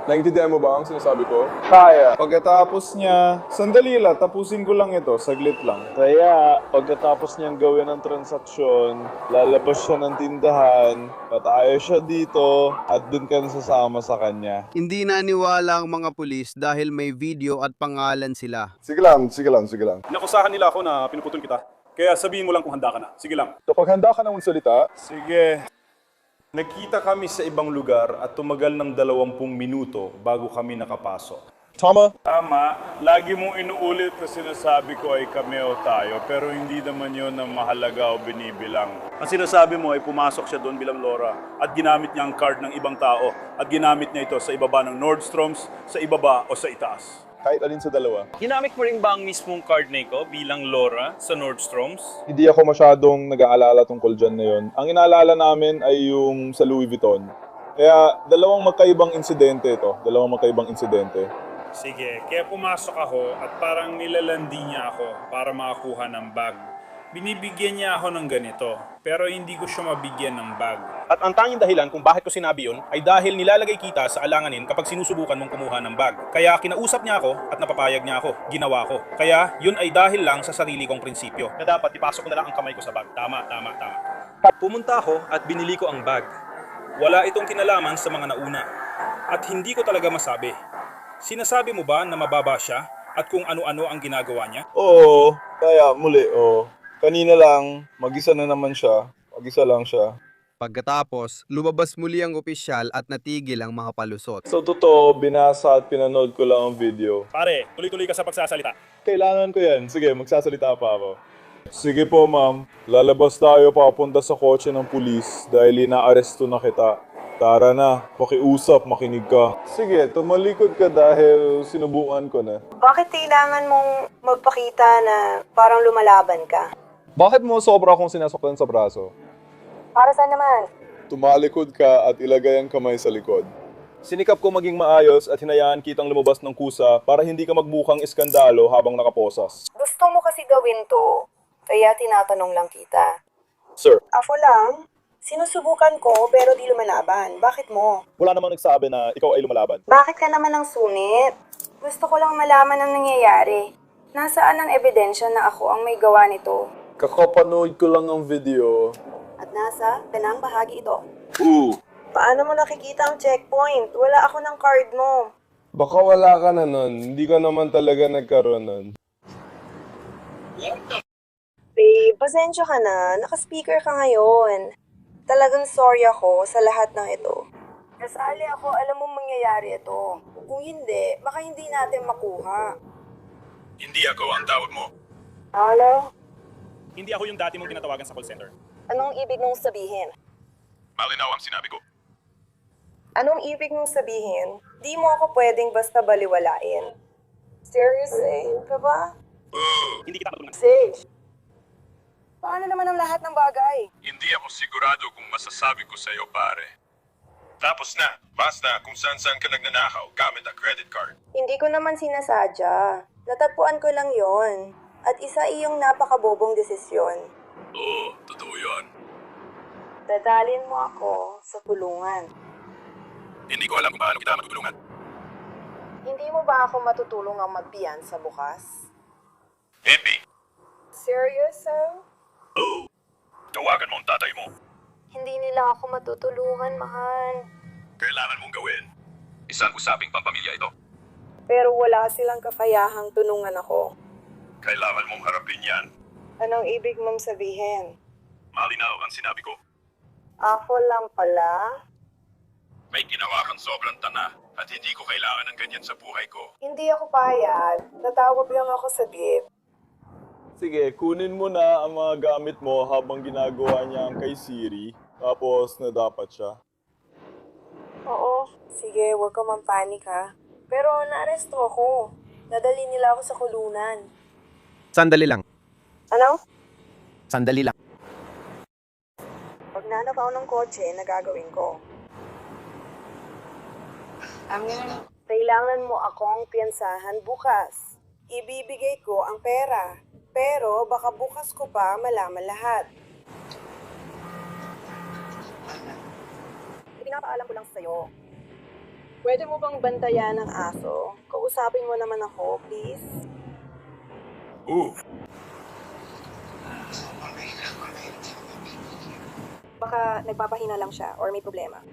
Naintindihan mo ba ang sinasabi ko? Kaya. Pagkatapos niya, sandali lang, tapusin ko lang ito, saglit lang. Kaya, pagkatapos niyang gawin ang transaksyon, lalabas siya ng tindahan, patayo siya dito, at dun ka nasasama sa kanya. Hindi naniwala ang mga pulis dahil may video at pangalan sila. Sige lang. Nakusahan nila ako na pinuputol kita. Kaya sabihin mo lang kung handa ka na. Sige lang. Kapag handa ka na magsalita, sige. Nakita kami sa ibang lugar at tumagal ng 20 minuto bago kami nakapasok. Tama? Tama. Lagi mong inuulit na sinasabi ko ay cameo tayo, pero hindi naman yun ang mahalaga o binibilang. Ang sinasabi mo ay pumasok siya doon bilang Laura at ginamit niya ang card ng ibang tao at ginamit niya ito sa ibaba ng Nordstroms, sa ibaba o sa itaas. Kahit alin sa dalawa. Ginamit mo rin ba ang mismong card na ito bilang Laura sa Nordstroms? Hindi ako masyadong nag-aalala tungkol dyan na yun. Ang inaalala namin ay yung sa Louis Vuitton. Kaya dalawang magkaibang insidente ito. Dalawang magkaibang insidente. Sige, kaya pumasok ako at parang nilalandi niya ako para makakuha ng bag. Binibigyan niya ako ng ganito, pero hindi ko siya mabigyan ng bag. At ang tanging dahilan kung bakit ko sinabi yun ay dahil nilalagay kita sa alanganin kapag sinusubukan mong kumuha ng bag. Kaya kinausap niya ako at napapayag niya ako. Ginawa ko. Kaya yun ay dahil lang sa sarili kong prinsipyo na dapat ipasok ko na lang ang kamay ko sa bag. Tama. Pumunta ako at binili ko ang bag. Wala itong kinalaman sa mga nauna. At hindi ko talaga masabi. Sinasabi mo ba na mababa siya at kung ano-ano ang ginagawa niya? Oo, kaya muli, Kanina lang, mag-isa na naman siya. Mag-isa lang siya. Pagkatapos, lumabas muli ang opisyal at natigil ang mga palusot. Sa totoo, binasa at pinanood ko lang ang video. Pare, tuloy-tuloy ka sa pagsasalita. Kailangan ko yan. Sige, magsasalita pa ako. Sige po, ma'am. Lalabas tayo papunta sa kotse ng pulis dahil inaaresto na kita. Tara na, pakiusap, makinig ka. Sige, tumalikod ka dahil sinubukan ko na. Bakit kailangan mong magpakita na parang lumalaban ka? Bakit mo sobra akong sinasaktan sa braso? Para saan naman? Tumalikod ka at ilagay ang kamay sa likod. Sinikap ko maging maayos at hinayaan kitang lumabas ng kusa para hindi ka magbukang iskandalo habang nakaposas. Gusto mo kasi gawin to, kaya tinatanong lang kita. Sir, Ako lang, sinusubukan ko pero di lumalaban. Bakit mo? wala namang nagsabi na ikaw ay lumalaban. Bakit ka naman ang sunit? Gusto ko lang malaman ang nangyayari. Nasaan ang ebidensya na ako ang may gawa nito? Kakapanood ko lang ang video. At nasa penang bahagi ito. Paano mo nakikita ang checkpoint? Wala ako ng card mo. Baka wala ka na nun. Hindi ka naman talaga nagkaroon nun. Babe, pasensya ka na. Naka-speaker ka ngayon. Talagang sorry ako sa lahat ng ito. Kasali ako, alam mo mangyayari ito. Kung hindi, baka hindi natin makuha. Hindi ako ang tawag mo. Hello? Hindi ako yung dati mong tinatawagan sa call center. Anong ibig mong sabihin? Malinaw ang sinabi ko. Anong ibig mong sabihin? Di mo ako pwedeng basta baliwalain. Seriously? Ka ba? Hindi kita matulungan. Sage, paano naman ang lahat ng bagay? Hindi ako sigurado kung masasabi ko sa'yo, pare. Tapos na. Basta kung saan-saan ka nagnanakaw gamit ang credit card. Hindi ko naman sinasadya. Natagpuan ko lang yon. At isa iyong napakabobong desisyon. Oo, totoo yun. Dadalin mo ako sa kulungan. Hindi ko alam kung paano kita matutulungan. Hindi mo ba ako matutulong ang magpiyansa bukas? Hindi. Seryoso? Oo. Tawagan mo ang tatay mo. Hindi nila ako matutulungan, mahal. Kailangan mong gawin. Isang usaping pampamilya ito. Pero wala silang kakayahang tunungan ako. Kailangan mong harapin yan. Anong ibig mong sabihin? Malinaw ang sinabi ko. Ako lang pala? May ginawa kang sobrang tanga at hindi ko kailangan ng ganyan sa buhay ko. Hindi ako payag. Natawag lang ako sa beep. Sige, kunin mo na ang mga gamit mo habang ginagawa niya ang kay Siri. Tapos na dapat siya. Oo, sige, huwag ka mampanik ha. Pero naaresto ako. Nadali nila ako sa kulungan. Sandali lang. Ano? Sandali lang. Pag nanabaw ng kotse, nagagawin ko. Kailangan mo akong piyansahan bukas. Ibibigay ko ang pera. Pero baka bukas ko pa malaman lahat. Pinapaalam ko lang sa'yo. Pwede mo bang bantayan ang aso? Kausapin mo naman ako, please. Baka nagpapahina lang siya or may problema.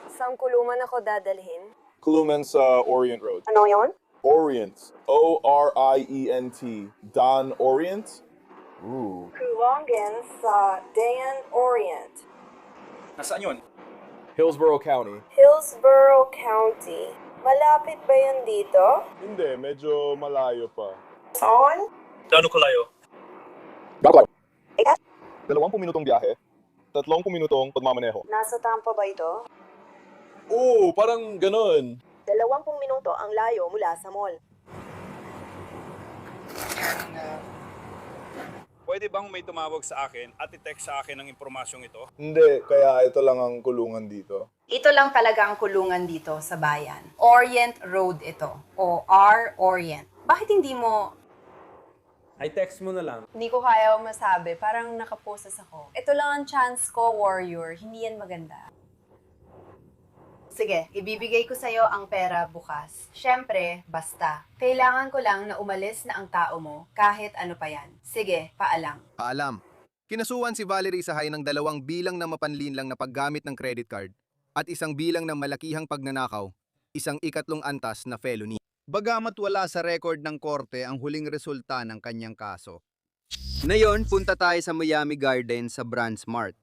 Saan kulungan ako dadalhin? Cluman sa Orient Road. Ano yon? Orient. O-R-I-E-N-T. Don Orient? Ooh. Kulongan sa Dayan Orient. Nasaan yun? Hillsborough County. Hillsborough County. Malapit ba yan dito? Hindi, medyo malayo pa. Saan? Gaano kalayo? Bakit? 20 minutong biyahe. 30 minutong pagmamaneho. Nasa Tampa ba ito? Oo, parang ganun. 20 minuto ang layo mula sa mall. Pwede bang may tumawag sa akin at i-text sa akin ang impormasyong ito? Hindi, kaya ito lang ang kulungan dito. Ito lang talaga ang kulungan dito sa bayan. Orient Road ito. O R Orient. Bakit hindi mo... Ay, text mo na lang. Hindi ko kaya masabi. Parang nakaposes ako. Ito lang ang chance ko, warrior. Hindi yan maganda. Sige, ibibigay ko sa'yo ang pera bukas. Siyempre, basta. Kailangan ko lang na umalis na ang tao mo, kahit ano pa yan. Sige, paalam. Paalam. Kinasuhan si Valerie Sahay ng 2 bilang na mapanlinlang na paggamit ng credit card at 1 bilang na malakihang pagnanakaw, 1 ikatlong antas na felony. Bagamat wala sa record ng korte ang huling resulta ng kanyang kaso. Ngayon, punta tayo sa Miami Gardens sa BrandsMart.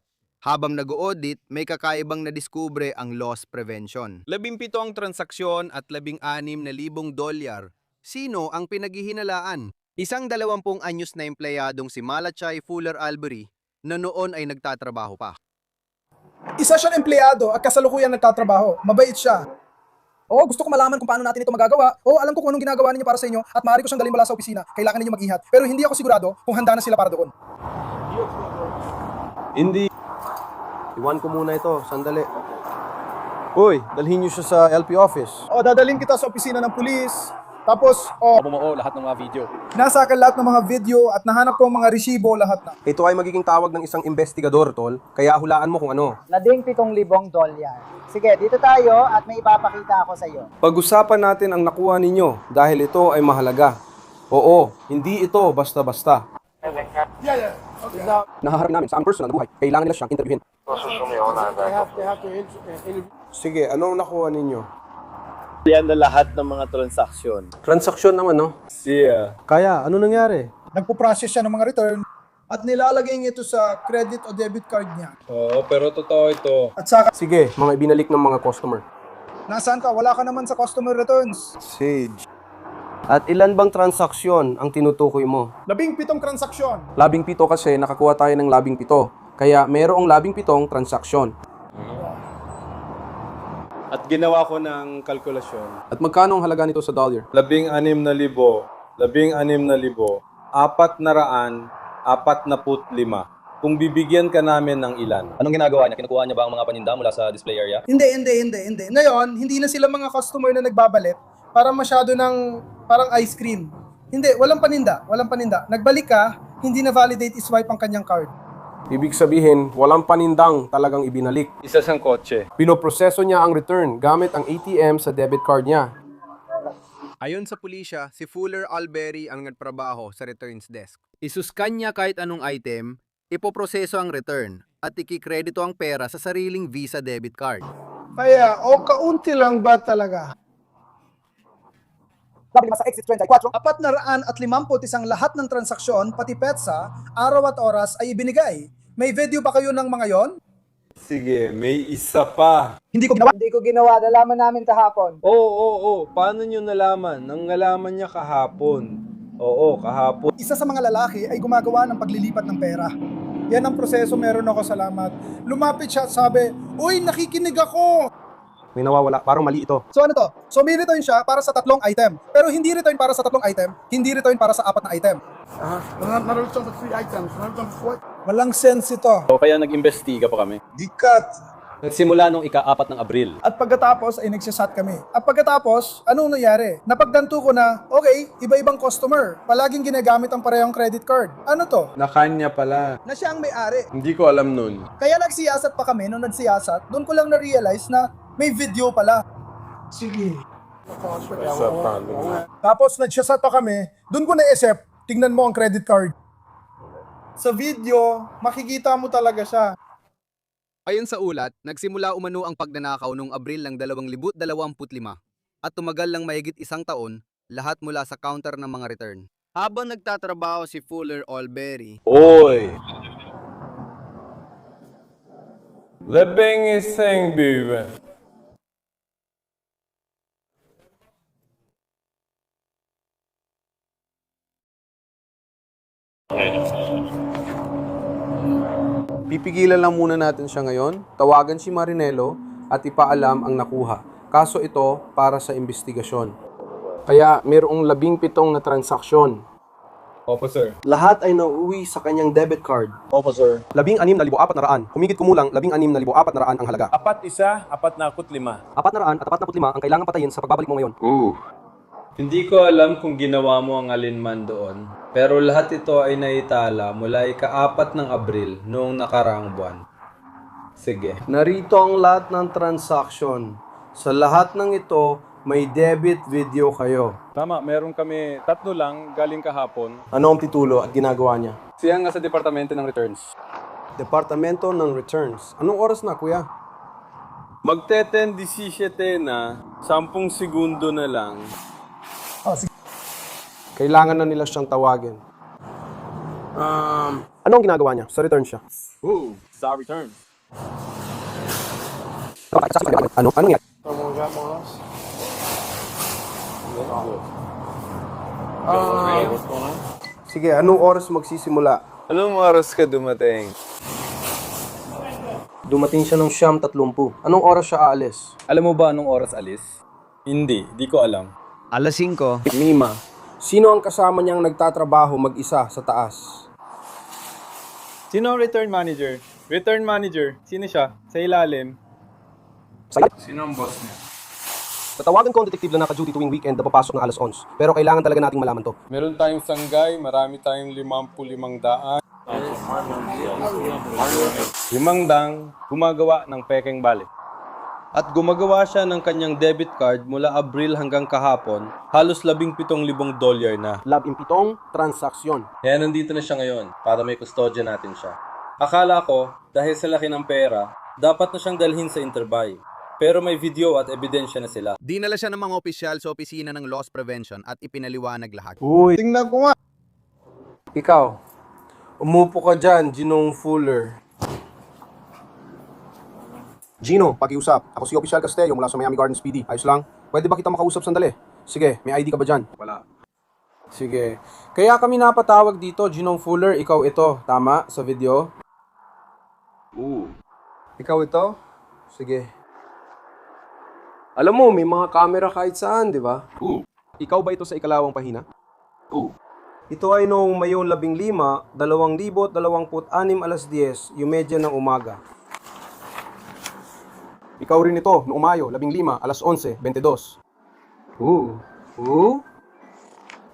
Habang nag-audit, may kakaibang nadiskubre ang loss prevention. 17 ang transaksyon at $16,000 Sino ang pinaghihinalaan? Isang 20 anyos na empleyadong si Malachay Fuller Albery na noon ay nagtatrabaho pa. Isa siyang empleyado at kasalukuyan nagtatrabaho. Mabait siya. Oo, gusto ko malaman kung paano natin ito magagawa. Oo, alam ko kung anong ginagawa ninyo para sa inyo at maaari ko siyang dalhin mula sa opisina. Kailangan ninyo mag-ihat. Pero hindi ako sigurado kung handa na sila para doon. Hindi. Iwan ko muna ito, sandali. Uy, dalhin niyo siya sa LP office. O, dadalhin kita sa opisina ng pulis. Tapos, Bumuo lahat ng mga video. nasa akin lahat ng mga video at nahanap ko ang mga resibo lahat na. Ito ay magiging tawag ng isang investigador, tol. Kaya hulaan mo kung ano. $17,000. Sige, dito tayo at may ipapakita ako sa iyo. Pag-usapan natin ang nakuha ninyo dahil ito ay mahalaga. Oo, hindi ito basta-basta. Yeah. Okay. Nahaharap namin sa ang personal na buhay. Kailangan nila siyang interviewin. Sige, anong nakuha ninyo? Yan na lahat ng mga transaksyon. Transaksyon naman, no? Siya. Kaya, ano nangyari? Nagpo-process siya ng mga return at nilalagay niya ito sa credit o debit card niya. Oo, pero totoo ito. At saka, Sige, mga ibinalik ng mga customer. nasaan ka? Wala ka naman sa customer returns. Sage. At ilan bang transaksyon ang tinutukoy mo? 17 transaksyon. 17 kasi nakakuha tayo ng 17. Kaya merong 17 transaksyon. At ginawa ko ng kalkulasyon. At magkano ang halaga nito sa dollar? 16,000. 16,000. 445. Kung bibigyan ka namin ng ilan. Anong ginagawa niya? Kinukuha niya ba ang mga paninda mula sa display area? Hindi. Ngayon, hindi na sila mga customer na nagbabalit para masyado ng parang ice cream. Hindi, walang paninda. Nagbalik ka, hindi na validate iswipe ang kanyang card. Ibig sabihin, walang panindang talagang ibinalik. Isa sang kotse. Pinoproseso niya ang return gamit ang ATM sa debit card niya. Ayon sa pulisya, si Fuller Albery ang nagtrabaho sa returns desk. Isuskan niya kahit anong item, ipoproseso ang return, at ikikredito ang pera sa sariling Visa debit card. Kaya, kaunti lang ba talaga? Sabi sa exit 24, 451 lahat ng transaksyon, pati petsa, araw at oras ay ibinigay. May video ba kayo ng mga yon? Sige, may isa pa. Hindi ko ginawa. Nalaman namin kahapon. Oo. Paano nyo nalaman? Nang nalaman niya kahapon. Oo, kahapon. Isa sa mga lalaki ay gumagawa ng paglilipat ng pera. Yan ang proseso, meron ako, salamat. Lumapit siya at sabi, uy, nakikinig ako. May nawawala, parang mali ito. So ano to? So may return siya para sa 3 item. Pero hindi return para sa 3 item, hindi return para sa 4 na item. Naroon sa 3 items. Walang sense ito. O kaya nag-imbestiga pa kami. Dikat. Nagsimula nung ika-4 ng Abril. At pagkatapos ay nagsasat kami. At pagkatapos, anong nangyari? Napagdanto ko na, okay, iba-ibang customer. Palaging ginagamit ang parehong credit card. Ano to? Na kanya pala. Na siya ang may-ari. Hindi ko alam nun. Kaya nagsiyasat pa kami. Nung nagsiyasat, doon ko lang na-realize na may video pala. Sige. Tapos nagsiyasat pa kami. Doon ko na-isip, tingnan mo ang credit card. Sa video, makikita mo talaga siya. Ayon sa ulat, nagsimula umano ang pagnanakaw noong Abril ng 2025 at tumagal lang mahigit 1 taon, lahat mula sa counter ng mga return. Habang nagtatrabaho si Fuller Albery, Oy! Labing isang bibe. Pipigilan lang muna natin siya ngayon, tawagan si Marinelo at ipaalam ang nakuha. Kaso ito para sa investigasyon. Kaya mayroong 17 na transaksyon. Opo, sir. Lahat ay nauwi sa kanyang debit card. Opo, sir. 16,400. Humigit kumulang 16,400 ang halaga. 4-1, 45. 400 at 45 ang kailangang patayin sa pagbabalik mo ngayon. Hindi ko alam kung ginawa mo ang alinman doon, pero lahat ito ay naitala mula ika-4 ng Abril noong nakaraang buwan. Sige. Narito ang lahat ng transaction. Sa lahat ng ito, may debit video kayo. Tama, meron kami 3 lang galing kahapon. Ano ang titulo at ginagawa niya? Siya nga sa Departamento ng Returns. Departamento ng Returns. Anong oras na, kuya? Magte-10:17 na, 10 segundo na lang. Kailangan na nila siyang tawagin. Ano ang ginagawa niya? Sa return siya. Sa return. Ano? Anong yan? Sige, anong oras magsisimula? Anong oras ka dumating? Dumating siya ng 9:30. Anong oras siya aalis? Alam mo ba anong oras alis? Hindi, di ko alam. Alas 5. Mima, sino ang kasama niyang nagtatrabaho mag-isa sa taas? Sino ang return manager? Return manager. Sino siya? Sa ilalim. Sino ang boss niya? Tatawagan ko ang detektibo na naka-duty tuwing weekend na papasok ng alas 11. Pero kailangan talaga nating malaman to. Meron tayong sanggay, marami tayong 55,000. 500 gumagawa ng pekeng balik. At gumagawa siya ng kanyang debit card mula Abril hanggang kahapon, halos $17,000 na. 17 transaksyon. Kaya nandito na siya ngayon para may kustodya natin siya. Akala ko, dahil sa laki ng pera, dapat na siyang dalhin sa interbay. Pero may video at ebidensya na sila. Dinala siya ng mga opisyal sa opisina ng Loss Prevention at ipinaliwanag lahat. Uy, tingnan ko nga. Ikaw, umupo ka dyan, Ginong Fuller. Gino, pakiusap. Ako si Opisyal Castello mula sa Miami Gardens PD. Ayos lang? Pwede ba kita makausap sandali? Sige, may ID ka ba dyan? Wala. Sige. Kaya kami napatawag dito, Ginong Fuller. Ikaw ito, tama? Sa video? Ikaw ito? Sige. Alam mo, may mga camera kahit saan, di ba? Ikaw ba ito sa ikalawang pahina? Ito ay noong Mayo 15, 2026, alas 10, yung medya ng umaga. Ikaw rin ito, noong Mayo 15, alas 11:22.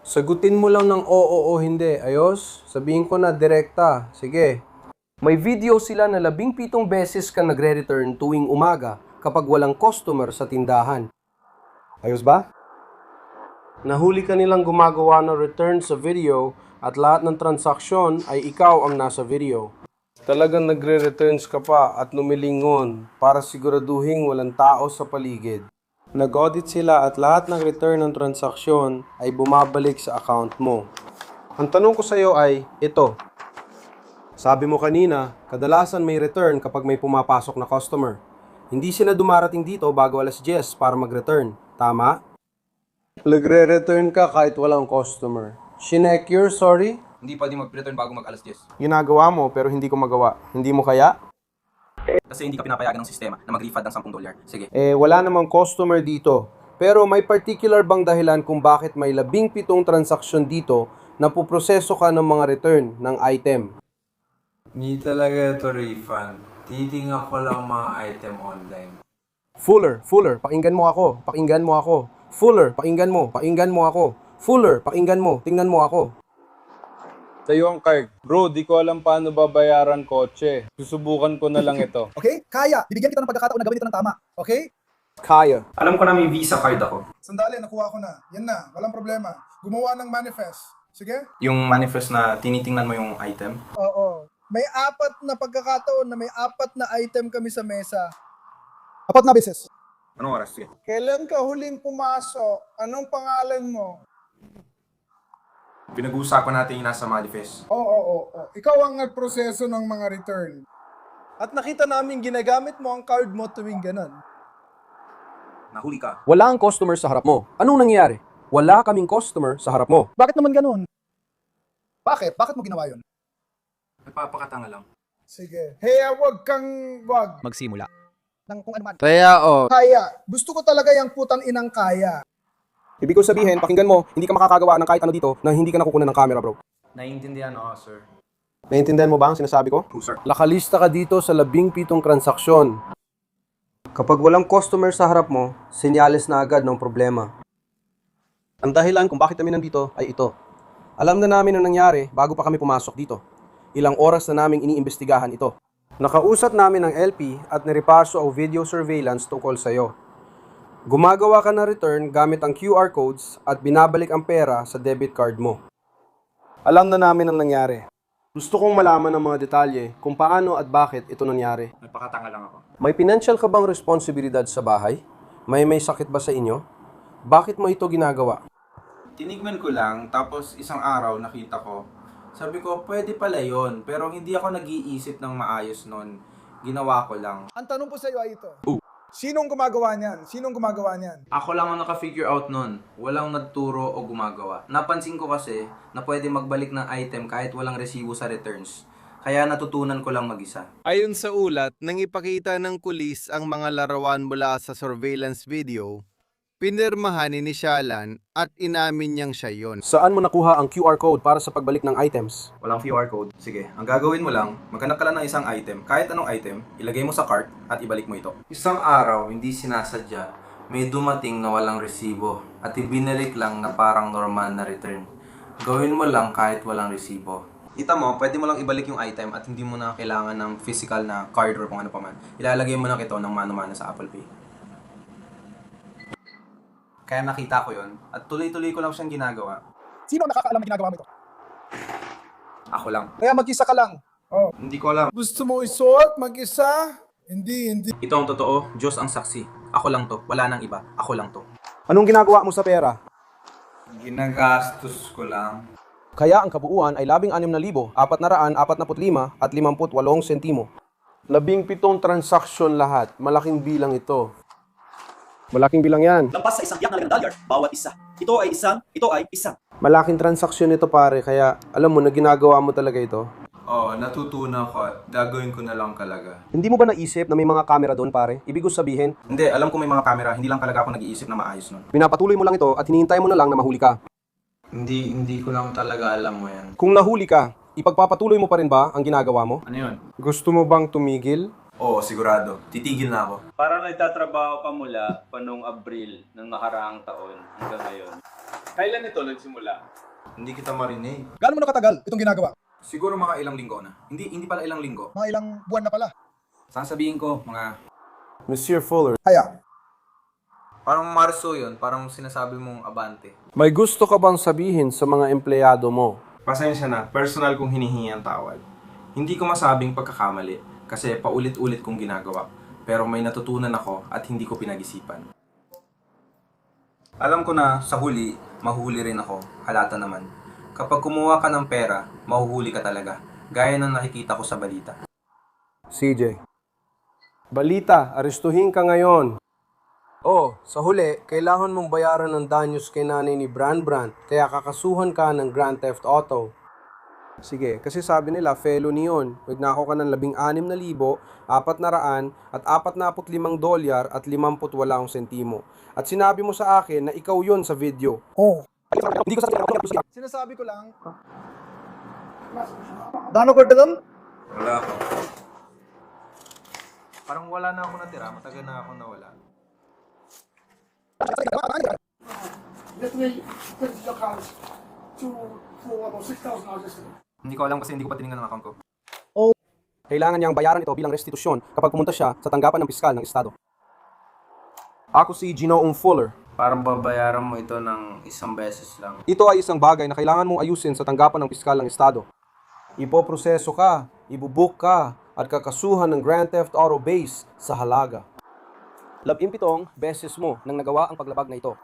Sagutin mo lang ng oo o hindi, ayos? Sabihin ko na direkta, sige. May video sila na 17 beses ka nagre-return tuwing umaga kapag walang customer sa tindahan. Ayos ba? Nahuli ka nilang gumagawa ng return sa video at lahat ng transaksyon ay ikaw ang nasa video. Talagang nagre-returns ka pa at numilingon para siguraduhin walang tao sa paligid. Nag-audit sila at lahat ng return ng transaksyon ay bumabalik sa account mo. Ang tanong ko sa iyo ay ito. Sabi mo kanina, kadalasan may return kapag may pumapasok na customer. Hindi sila dumarating dito bago alas 10 para mag-return. Tama? Nagre-return ka kahit walang customer. Shinek, you're sorry? Hindi pwede mag-return bago mag-alas 10. Ginagawa mo pero hindi ko magawa. Hindi mo kaya? Kasi hindi ka pinapayagan ng sistema na mag-refund ng $10. Sige. Wala namang customer dito. Pero may particular bang dahilan kung bakit may 17 transaksyon dito na puproseso ka ng mga return ng item? Hindi talaga ito refund. Titingnan ko lang mga item online. Fuller, pakinggan mo ako. Fuller, pakinggan mo ako. Fuller, pakinggan mo. Tingnan mo ako. Sa'yo ang card. Bro, di ko alam paano babayaran kotse. Susubukan ko na lang ito. Okay? Kaya. Bibigyan kita ng pagkakataon na gawin ito ng tama. Okay? Kaya. Alam ko na may Visa card ako. Sandali, nakuha ko na. Yan na, walang problema. Gumawa ng manifest. Sige? Yung manifest na tinitingnan mo yung item. Oo. May 4 na pagkakataon na may 4 na item kami sa mesa. 4 na beses. Anong oras? Sige. Kailan ka huling pumasok? Anong pangalan mo? Pinag-uusapan natin yung nasa manifest. Oo. Ikaw ang nagproseso ng mga return. At nakita namin ginagamit mo ang card mo tuwing ganon. Nahuli ka. Wala ang customer sa harap mo. Anong nangyayari? Wala kaming customer sa harap mo. Bakit naman ganon? Bakit? Bakit mo ginawa yun? Nagpapakatanga lang. Sige. Wag. Magsimula. Ng kung ano man. Kaya. Gusto ko talaga yung putang inang kaya. Ibig ko sabihin, pakinggan mo, hindi ka makakagawa ng kahit ano dito na hindi ka nakukunan ng camera, bro. Naiintindihan ako, sir. Naintindihan mo ba ang sinasabi ko? Nakalista ka dito sa 17 transaksyon. Kapag walang customer sa harap mo, senyales na agad ng problema. Ang dahilan kung bakit kami nandito ay ito. Alam na namin ang nangyari bago pa kami pumasok dito. Ilang oras na naming iniimbestigahan ito. Nakausap namin ang LP at nirepaso ang video surveillance tungkol sa iyo. Gumagawa ka ng return gamit ang QR codes at binabalik ang pera sa debit card mo. Alam na namin ang nangyari. Gusto kong malaman ang mga detalye kung paano at bakit ito nangyari. Nagpakatanga lang ako. May financial ka bang responsibilidad sa bahay? May sakit ba sa inyo? Bakit mo ito ginagawa? Tinigman ko lang, tapos isang araw nakita ko. Sabi ko, pwede pala yun, pero hindi ako nag-iisip ng maayos nun. Ginawa ko lang. Ang tanong po sa iyo ay ito. Sinong gumagawa niyan? Sinong gumagawa niyan? Ako lang ang naka-figure out nun. Walang nagturo o gumagawa. Napansin ko kasi na pwede magbalik ng item kahit walang resibo sa returns. Kaya natutunan ko lang mag-isa. Ayon sa ulat, nang ipakita ng pulis ang mga larawan mula sa surveillance video, pinirmahan ni Shalan at inamin niyang siya yon. Saan mo nakuha ang QR code para sa pagbalik ng items? Walang QR code. Sige, ang gagawin mo lang, maghanap ka lang ng isang item. Kahit anong item, ilagay mo sa cart at ibalik mo ito. Isang araw, hindi sinasadya, may dumating na walang resibo at ibinalik lang na parang normal na return. Gawin mo lang kahit walang resibo. Kita mo, pwede mo lang ibalik yung item at hindi mo na kailangan ng physical na card or kung ano pa man. Ilalagay mo na ito ng mano-mano sa Apple Pay. Kaya nakita ko yon at tuloy-tuloy ko lang siyang ginagawa. Sino ang nakakaalam na ginagawa mo ito? Ako lang. Kaya mag-isa ka lang. Oh. Hindi ko alam. Gusto mo isuot mag-isa? Hindi. Ito ang totoo, Diyos ang saksi. Ako lang to, wala nang iba. Ako lang to. Anong ginagawa mo sa pera? Ginagastos ko lang. Kaya ang kabuuan ay 16,445 at 58 sentimo. 17 transaksyon lahat. Malaking bilang ito. Malaking bilang yan. Lampas sa isang tiyak na $1 bawat isa. Ito ay isang. Malaking transaksyon ito pare, kaya alam mo na ginagawa mo talaga ito. Oo, natutunan ko at gagawin ko na lang talaga. Hindi mo ba naisip na may mga camera doon pare? Ibig ko sabihin, Hindi, alam ko may mga camera, hindi lang talaga ako nag-iisip na maayos nun. pinapatuloy mo lang ito at hinihintay mo na lang na mahuli ka. Hindi ko lang talaga alam mo yan. Kung nahuli ka, ipagpapatuloy mo pa rin ba ang ginagawa mo? Ano yun? Gusto mo bang tumigil? Oo, sigurado. Titigil na ako. Parang nagtatrabaho ka mula pa noong Abril ng nakaraang taon hanggang ngayon. Kailan ito nagsimula? Hindi kita marinig. Gaano mo na katagal itong ginagawa? Siguro mga ilang linggo na. Hindi pala ilang linggo. Mga ilang buwan na pala. Sasabihin ko, mga... Monsieur Fuller. Haya. Parang Marso yun, parang sinasabi mong abante. May gusto ka bang sabihin sa mga empleyado mo? Pasensya na, personal kong hinihingi ang tawad. Hindi ko masabing pagkakamali kasi paulit-ulit kong ginagawa. Pero may natutunan ako at hindi ko pinag-isipan. Alam ko na sa huli, mahuhuli rin ako, halata naman. Kapag kumuha ka ng pera, mahuhuli ka talaga. Gaya ng nakikita ko sa balita. CJ. Balita, arestuhin ka ngayon. Oh, sa huli, kailangan mong bayaran ng danyos kay nanay ni Brand, kaya kakasuhan ka ng Grand Theft Auto. Sige, kasi sabi nila, felony yun. Nagnakaw ka ng $16,445 at $45 at 58 sentimo. At sinabi mo sa akin na ikaw yun sa video. Oh. Hindi ko sasabihin. Sinasabi ko lang. Gaano ko doon? Wala ako. Parang wala na ako natira, matagal na ako nawala. Let me put your account for about $6,000 yesterday. Hindi ko alam kasi hindi ko pa tinignan ang account ko. Oh. Kailangan niyang bayaran ito bilang restitusyon kapag pumunta siya sa tanggapan ng piskal ng estado. Ako si Ginoong Fuller. Parang babayaran mo ito ng isang beses lang. Ito ay isang bagay na kailangan mong ayusin sa tanggapan ng piskal ng estado. Ipoproseso ka, ibubook ka, at kakasuhan ng Grand Theft Auto Base sa halaga. 17 beses mo nang nagawa ang paglabag na ito.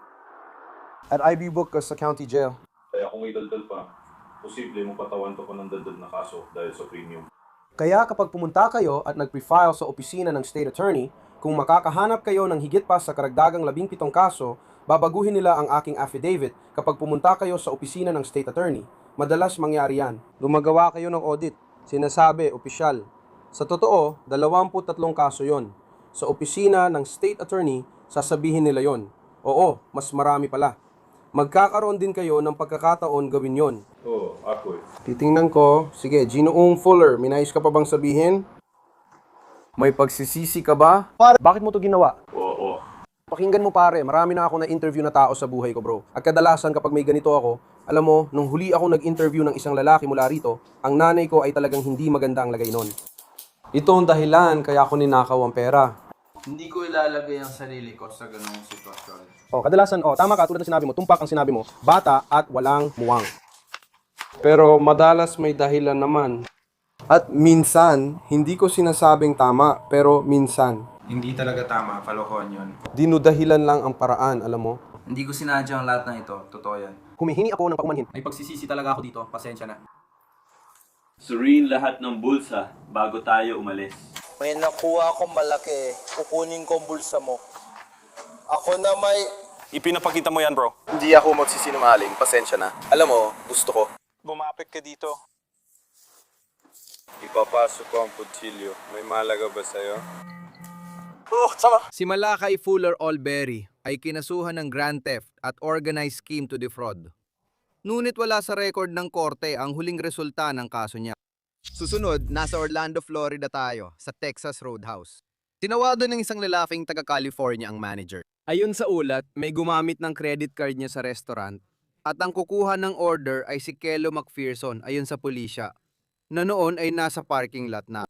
At IB book ka sa county jail. Kaya kung may daldal pa, posible mo patawan to ko ng daldal na kaso dahil sa premium. Kaya kapag pumunta kayo at nag-pre-file sa opisina ng State Attorney, kung makakahanap kayo ng higit pa sa karagdagang 17 kaso, babaguhin nila ang aking affidavit kapag pumunta kayo sa opisina ng State Attorney. Madalas mangyari yan. Gumagawa kayo ng audit. Sinasabi, opisyal. Sa totoo, 23 kaso yon. Sa opisina ng State Attorney, sasabihin nila yon. Oo, mas marami pala. magkakaroon din kayo ng pagkakataon gawin yon. Oo, ako. Titingnan ko. Sige, Ginoong Fuller, may nais ka pa bang sabihin? May pagsisisi ka ba? Bakit mo to ginawa? Oo. Pakinggan mo pare, marami na ako na-interview na tao sa buhay ko bro. At kadalasan kapag may ganito ako, alam mo, nung huli ako nag-interview ng isang lalaki mula rito, ang nanay ko ay talagang hindi maganda ang lagay nun. Ito ang dahilan kaya ako ninakaw ang pera. Hindi ko ilalagay ang sarili ko sa ganong sitwasyon. Kadalasan, tama ka, tulad ng sinabi mo, tumpak ang sinabi mo, bata at walang muwang. Pero madalas may dahilan naman. At minsan, hindi ko sinasabing tama, pero minsan. Hindi talaga tama, kalokohan yun. Dinudahilan lang ang paraan, alam mo. Hindi ko sinadya ang lahat ng ito, totoo yan. Humihingi ako ng paumanhin. May pagsisisi talaga ako dito, pasensya na. Suriin lahat ng bulsa bago tayo umalis. May nakuha akong malaki. Kukunin ko ang bulsa mo. Ako na may... Ipinapakita mo yan, bro. Hindi ako magsisinungaling, pasensya na. Alam mo, gusto ko. Bumapit ka dito. Ipapasok ko ang kutsilyo. May malaga ba sa'yo? Si Malakay Fuller Olberry ay kinasuhan ng grand theft at organized scheme to defraud. Ngunit wala sa record ng korte ang huling resulta ng kaso niya. Susunod, nasa Orlando, Florida tayo, sa Texas Roadhouse. Tinawado ng isang lalaking taga-California ang manager. Ayon sa ulat, may gumamit ng credit card niya sa restaurant at ang kukuha ng order ay si Kelo McPherson ayon sa pulisya, na noon ay nasa parking lot na.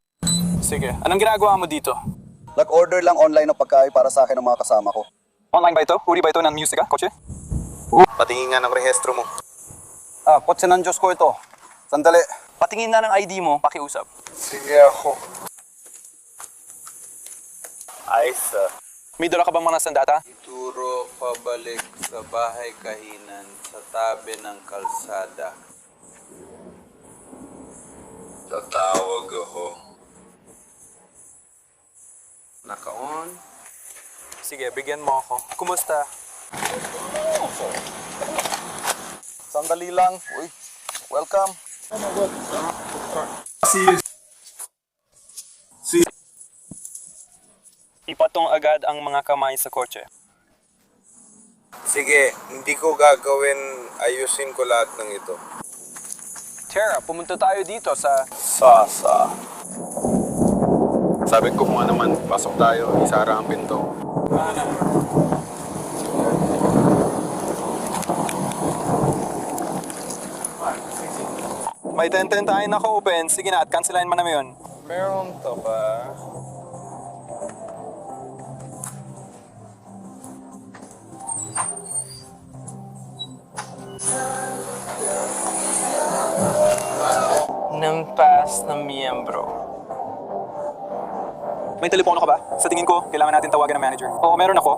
Sige, anong ginagawa mo dito? Nag-order lang online ng pagkain para sa akin ng mga kasama ko. Online ba ito? Uri ba ito ng musika, kotse? Patingin nga ng rehistro mo. Kotse ng Diyos ko ito. Sandali. Patingin na ng ID mo, pakiusap. Sige ako. Ayos, May dala ka bang mga sandata? Ituro pabalik sa bahay kahinan sa tabi ng kalsada. Tatawag ako. Naka-on. Sige, bigyan mo ako. Kumusta? Sandali lang. Uy, welcome. Ipatong agad ang mga kamay sa kotse. Sige, hindi ko gagawin. Ayusin ko lahat ng ito. Tara, pumunta tayo dito sa... Sasa. Sabi ko kung ano man, pasok tayo, isara ang pinto. May 10-10 tayo naka-open. Sige na, at cancelahin mo naman yun. Meron to ba? Ng past na miyembro. May telepono ka ba? Sa tingin ko, kailangan natin tawagan ng manager. Oo, meron ako.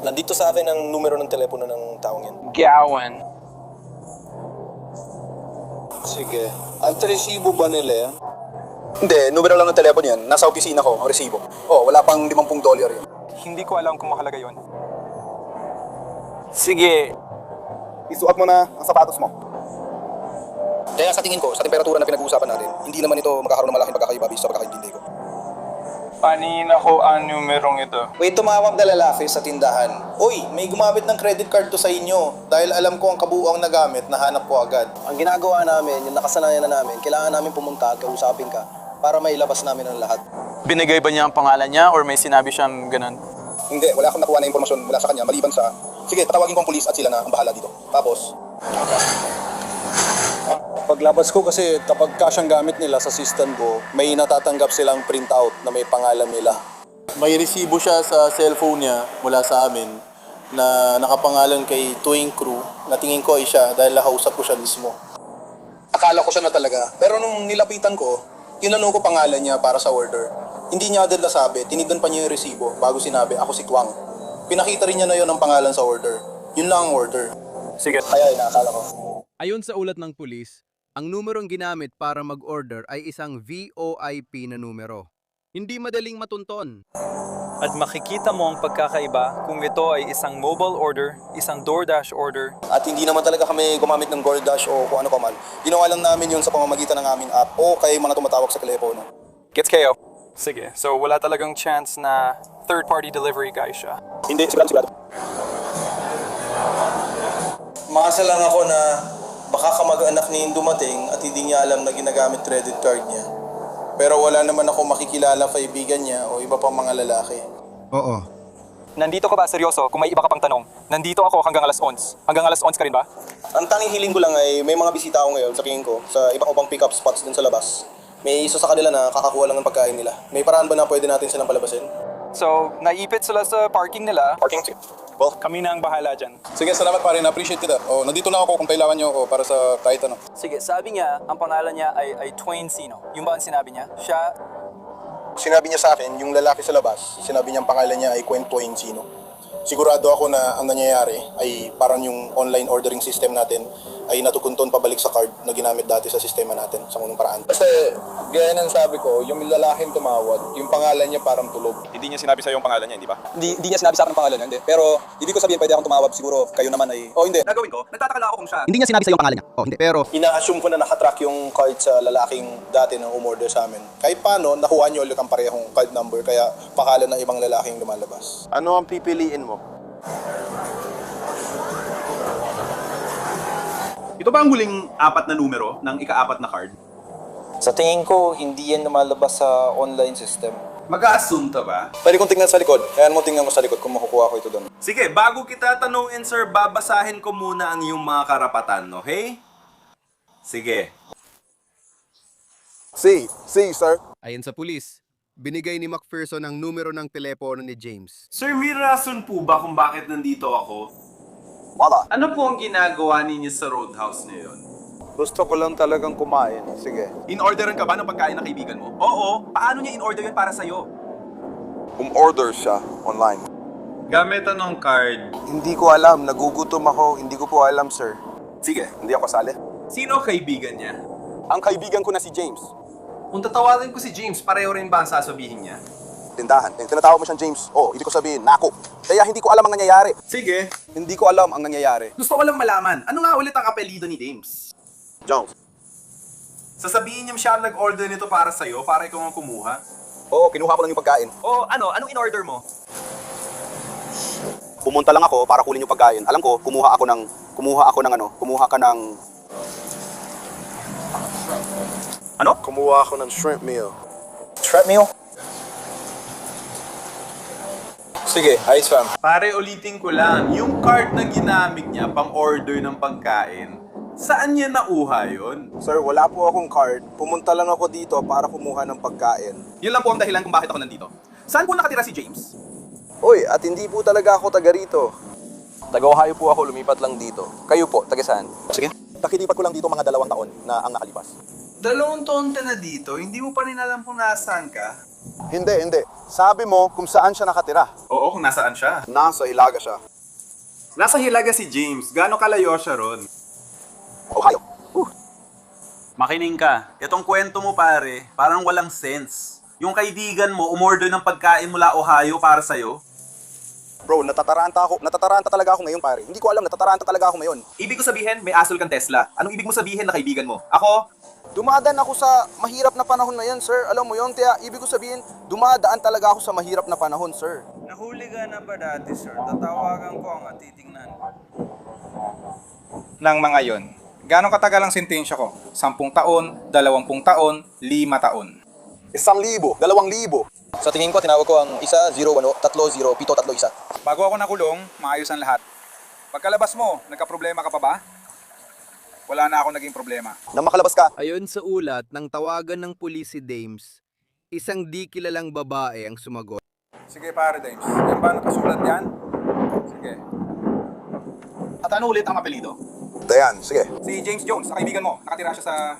Nandito sa akin ang numero ng telepono ng taong yan. Gowan. Sige. Ang resibo ba nila yan? Hindi, numero lang ng telepono yan. Nasa opisina ko, ang resibo. Wala pang $50 yan. Hindi ko alam kung mahalaga yun. Sige. Isuot mo na ang sapatos mo. Kaya sa tingin ko, sa temperatura na pinag-uusapan natin, hindi naman ito magkakaroon ng malaking pagkakaiba sa pagkakaintindi ko. Panin ako ang numerong ito. May tumawag na lalaki sa tindahan. Uy, may gumamit ng credit card to sa inyo. Dahil alam ko ang kabuuang nagamit, nahanap ko agad. Ang ginagawa namin, yung nakasanayan na namin, kailangan namin pumunta at kausapin ka para mailabas namin ang lahat. Binigay ba niya ang pangalan niya or may sinabi siyang ganun? Hindi, wala akong nakuha na impormasyon mula sa kanya maliban sa... Sige, tatawagin ko ang pulis at sila na ang bahala dito. Tapos... Paglabas ko kasi kapag cash ang gamit nila sa system ko, may natatanggap silang printout na may pangalan nila. May resibo siya sa cellphone niya mula sa amin na nakapangalan kay Tuwing Crew na tingin ko ay siya dahil nakausap ko siya mismo. Akala ko siya na talaga, pero nung nilapitan ko, tinanong ko pangalan niya para sa order. Hindi niya agad nasabi, tinignan pa niya yung resibo bago sinabi, ako si Kwang. Pinakita rin niya na yun ang pangalan sa order. Yun lang ang order. Sige. Kaya inaakala ko. Ayon sa ulat ng pulis, ang numerong ginamit para mag-order ay isang VoIP na numero. Hindi madaling matunton. At makikita mo ang pagkakaiba kung ito ay isang mobile order, isang DoorDash order. At hindi naman talaga kami gumamit ng DoorDash o kung ano pa man. Ginawa lang namin yun sa pamamagitan ng aming app o kay mga tumatawag sa telepono. Gets kayo? Sige, so wala talagang chance na third-party delivery guy siya. Hindi, sigurado. Maasa lang ako na baka kamag-anak niya yung dumating at hindi niya alam na ginagamit credit card niya. Pero wala naman ako makikilala kaibigan niya o iba pang mga lalaki. Oo. Nandito ka ba, seryoso, kung may iba ka pang tanong? Nandito ako hanggang alas 11. Hanggang alas 11 ka rin ba? Ang tanging hiling ko lang ay may mga bisita ako ngayon sa tingin ko sa iba ko pang pick-up spots dun sa labas. May isa sa kanila na kakakuha lang ng pagkain nila. May paraan ba na pwede natin silang palabasin? So, naipit sila sa parking nila. Parking? Well, kami na ang bahala dyan. Sige, salamat pare. Na-appreciate kita. Nandito lang ako kung kailangan niyo ako para sa kahit ano. Sige, sabi niya, ang pangalan niya ay Twain Sino. Yung ba ang sinabi niya? Siya... Sinabi niya sa akin, yung lalaki sa labas, sinabi niya ang pangalan niya ay Kwento Encino. Sigurado ako na ang nangyayari ay parang yung online ordering system natin ay natukunton pabalik sa card na ginamit dati sa sistema natin sa unang paraan. Kasi gaya ng sabi ko, yung lalaking tumawad, yung pangalan niya parang tulog. Hindi niya sinabi sa'yo yung pangalan niya, hindi ba? Hindi niya sinabi sa akin ang pangalan niya, hindi. Pero hindi ko sabihin pwede akong tumawag, siguro kayo naman ay... Oh, hindi. Nagawin ko, nagtataka lang ako kung siya. Hindi niya sinabi sa yung pangalan niya. Oh, hindi. Pero Ina-assume ko na nakatrack yung card sa lalaking dati na umorder sa amin. Kahit paano, nakuha niyo ulit ang parehong card number, kaya pangalan ng ibang lalaking lumalabas. Ano ang pipiliin mo? Ito ba ang huling 4 na numero ng ika-4 na card? Sa tingin ko, hindi yan lumalabas sa online system. Mag-aasunta ba? Pwede kong tingnan sa likod. Kaya mo tingnan mo sa likod kung makukuha ko ito doon. Sige, bago kita tanungin, sir, babasahin ko muna ang iyong mga karapatan, okay? Sige. Si, sir. ayon sa pulis, binigay ni McPherson ang numero ng telepono ni James. Sir, may rason po ba kung bakit nandito ako? Wala. Ano po ang ginagawa ninyo sa roadhouse ngayon? Gusto ko lang talagang kumain. Sige. In-orderan ka ba ng pagkain ng kaibigan mo? Oo. Paano niya in-order yun para sa'yo? Order siya online. Gamit anong card? Hindi ko alam. Nagugutom ako. Hindi ko po alam, sir. Sige. Hindi ako sali. Sino ang kaibigan niya? Ang kaibigan ko na si James. Kung tatawarin ko si James, pareho rin ba ang sasabihin niya? Tindahan. Tinatawag mo siyang James. Ibig ko sabihin, nako. Kaya hindi ko alam ang nangyayari. Sige. Hindi ko alam ang nangyayari. Gusto ko lang malaman, ano nga ulit ang apelido ni James? Jones. Sasabihin niya siya ang nag-order nito para sa'yo, para ikaw ang kumuha? Oo, kinuha ko lang yung pagkain. Anong in-order mo? Pumunta lang ako para kunin yung pagkain. Alam ko, kumuha ka ng Ano? Kumuha ako ng shrimp meal. Shrimp meal? Sige, ayos fam. Pare, ulitin ko lang, yung card na ginamit niya pang order ng pagkain, saan niya nauha yun? Sir, wala po akong card. Pumunta lang ako dito para kumuha ng pagkain. Yun lang po ang dahilan kung bakit ako nandito. Saan po nakatira si James? Uy, at hindi po talaga ako taga rito. Taga-Ohio po ako, lumipat lang dito. Kayo po, taga saan? Sige. Nakilipat ko lang dito mga 2 taon na ang nakalipas. 2 taon ka na dito, hindi mo pa rin alam kung nasaan ka? Hindi. Sabi mo kung saan siya nakatira. Oo, kung nasaan siya. Nasa Hilaga siya. Nasa Hilaga si James, gaano kalayo siya ron? Ohio. Makinig ka, itong kwento mo pare, parang walang sense. Yung kaibigan mo, umorder ng pagkain mula Ohio para sa'yo? Bro, natataranta talaga ako ngayon pare. Hindi ko alam, natataranta talaga ako ngayon. Ibig ko sabihin, may asol kang Tesla. Anong ibig mo sabihin na kaibigan mo? Ako, Dumadaan ako sa mahirap na panahon na yan, sir. Alam mo yon, kaya ibig ko sabihin, dumadaan talaga ako sa mahirap na panahon, sir. Nahuli ka na ba dati, sir? Tatawagan ko ang titingnan. Nang mga yon, gaano katagal ang sentensya ko? 10 taon, 20 taon, 5 taon. 1,000, 2,000. Sa tingin ko, tinawag ko ang 1-0-1-30-731. Bago ako nakulong, maayos ang lahat. Pagkalabas mo, nagka-problema ka pa ba? Wala na ako naging problema. Nang makalabas ka. Ayon sa ulat, nang tawagan ng pulis si Dames, isang di kilalang babae ang sumagot. Sige pare, Dames. Yan ba nakasulat yan? Sige. At ano ulit ang apelido? Dayan, sige. Si James Jones, sa kaibigan mo. Nakatira siya sa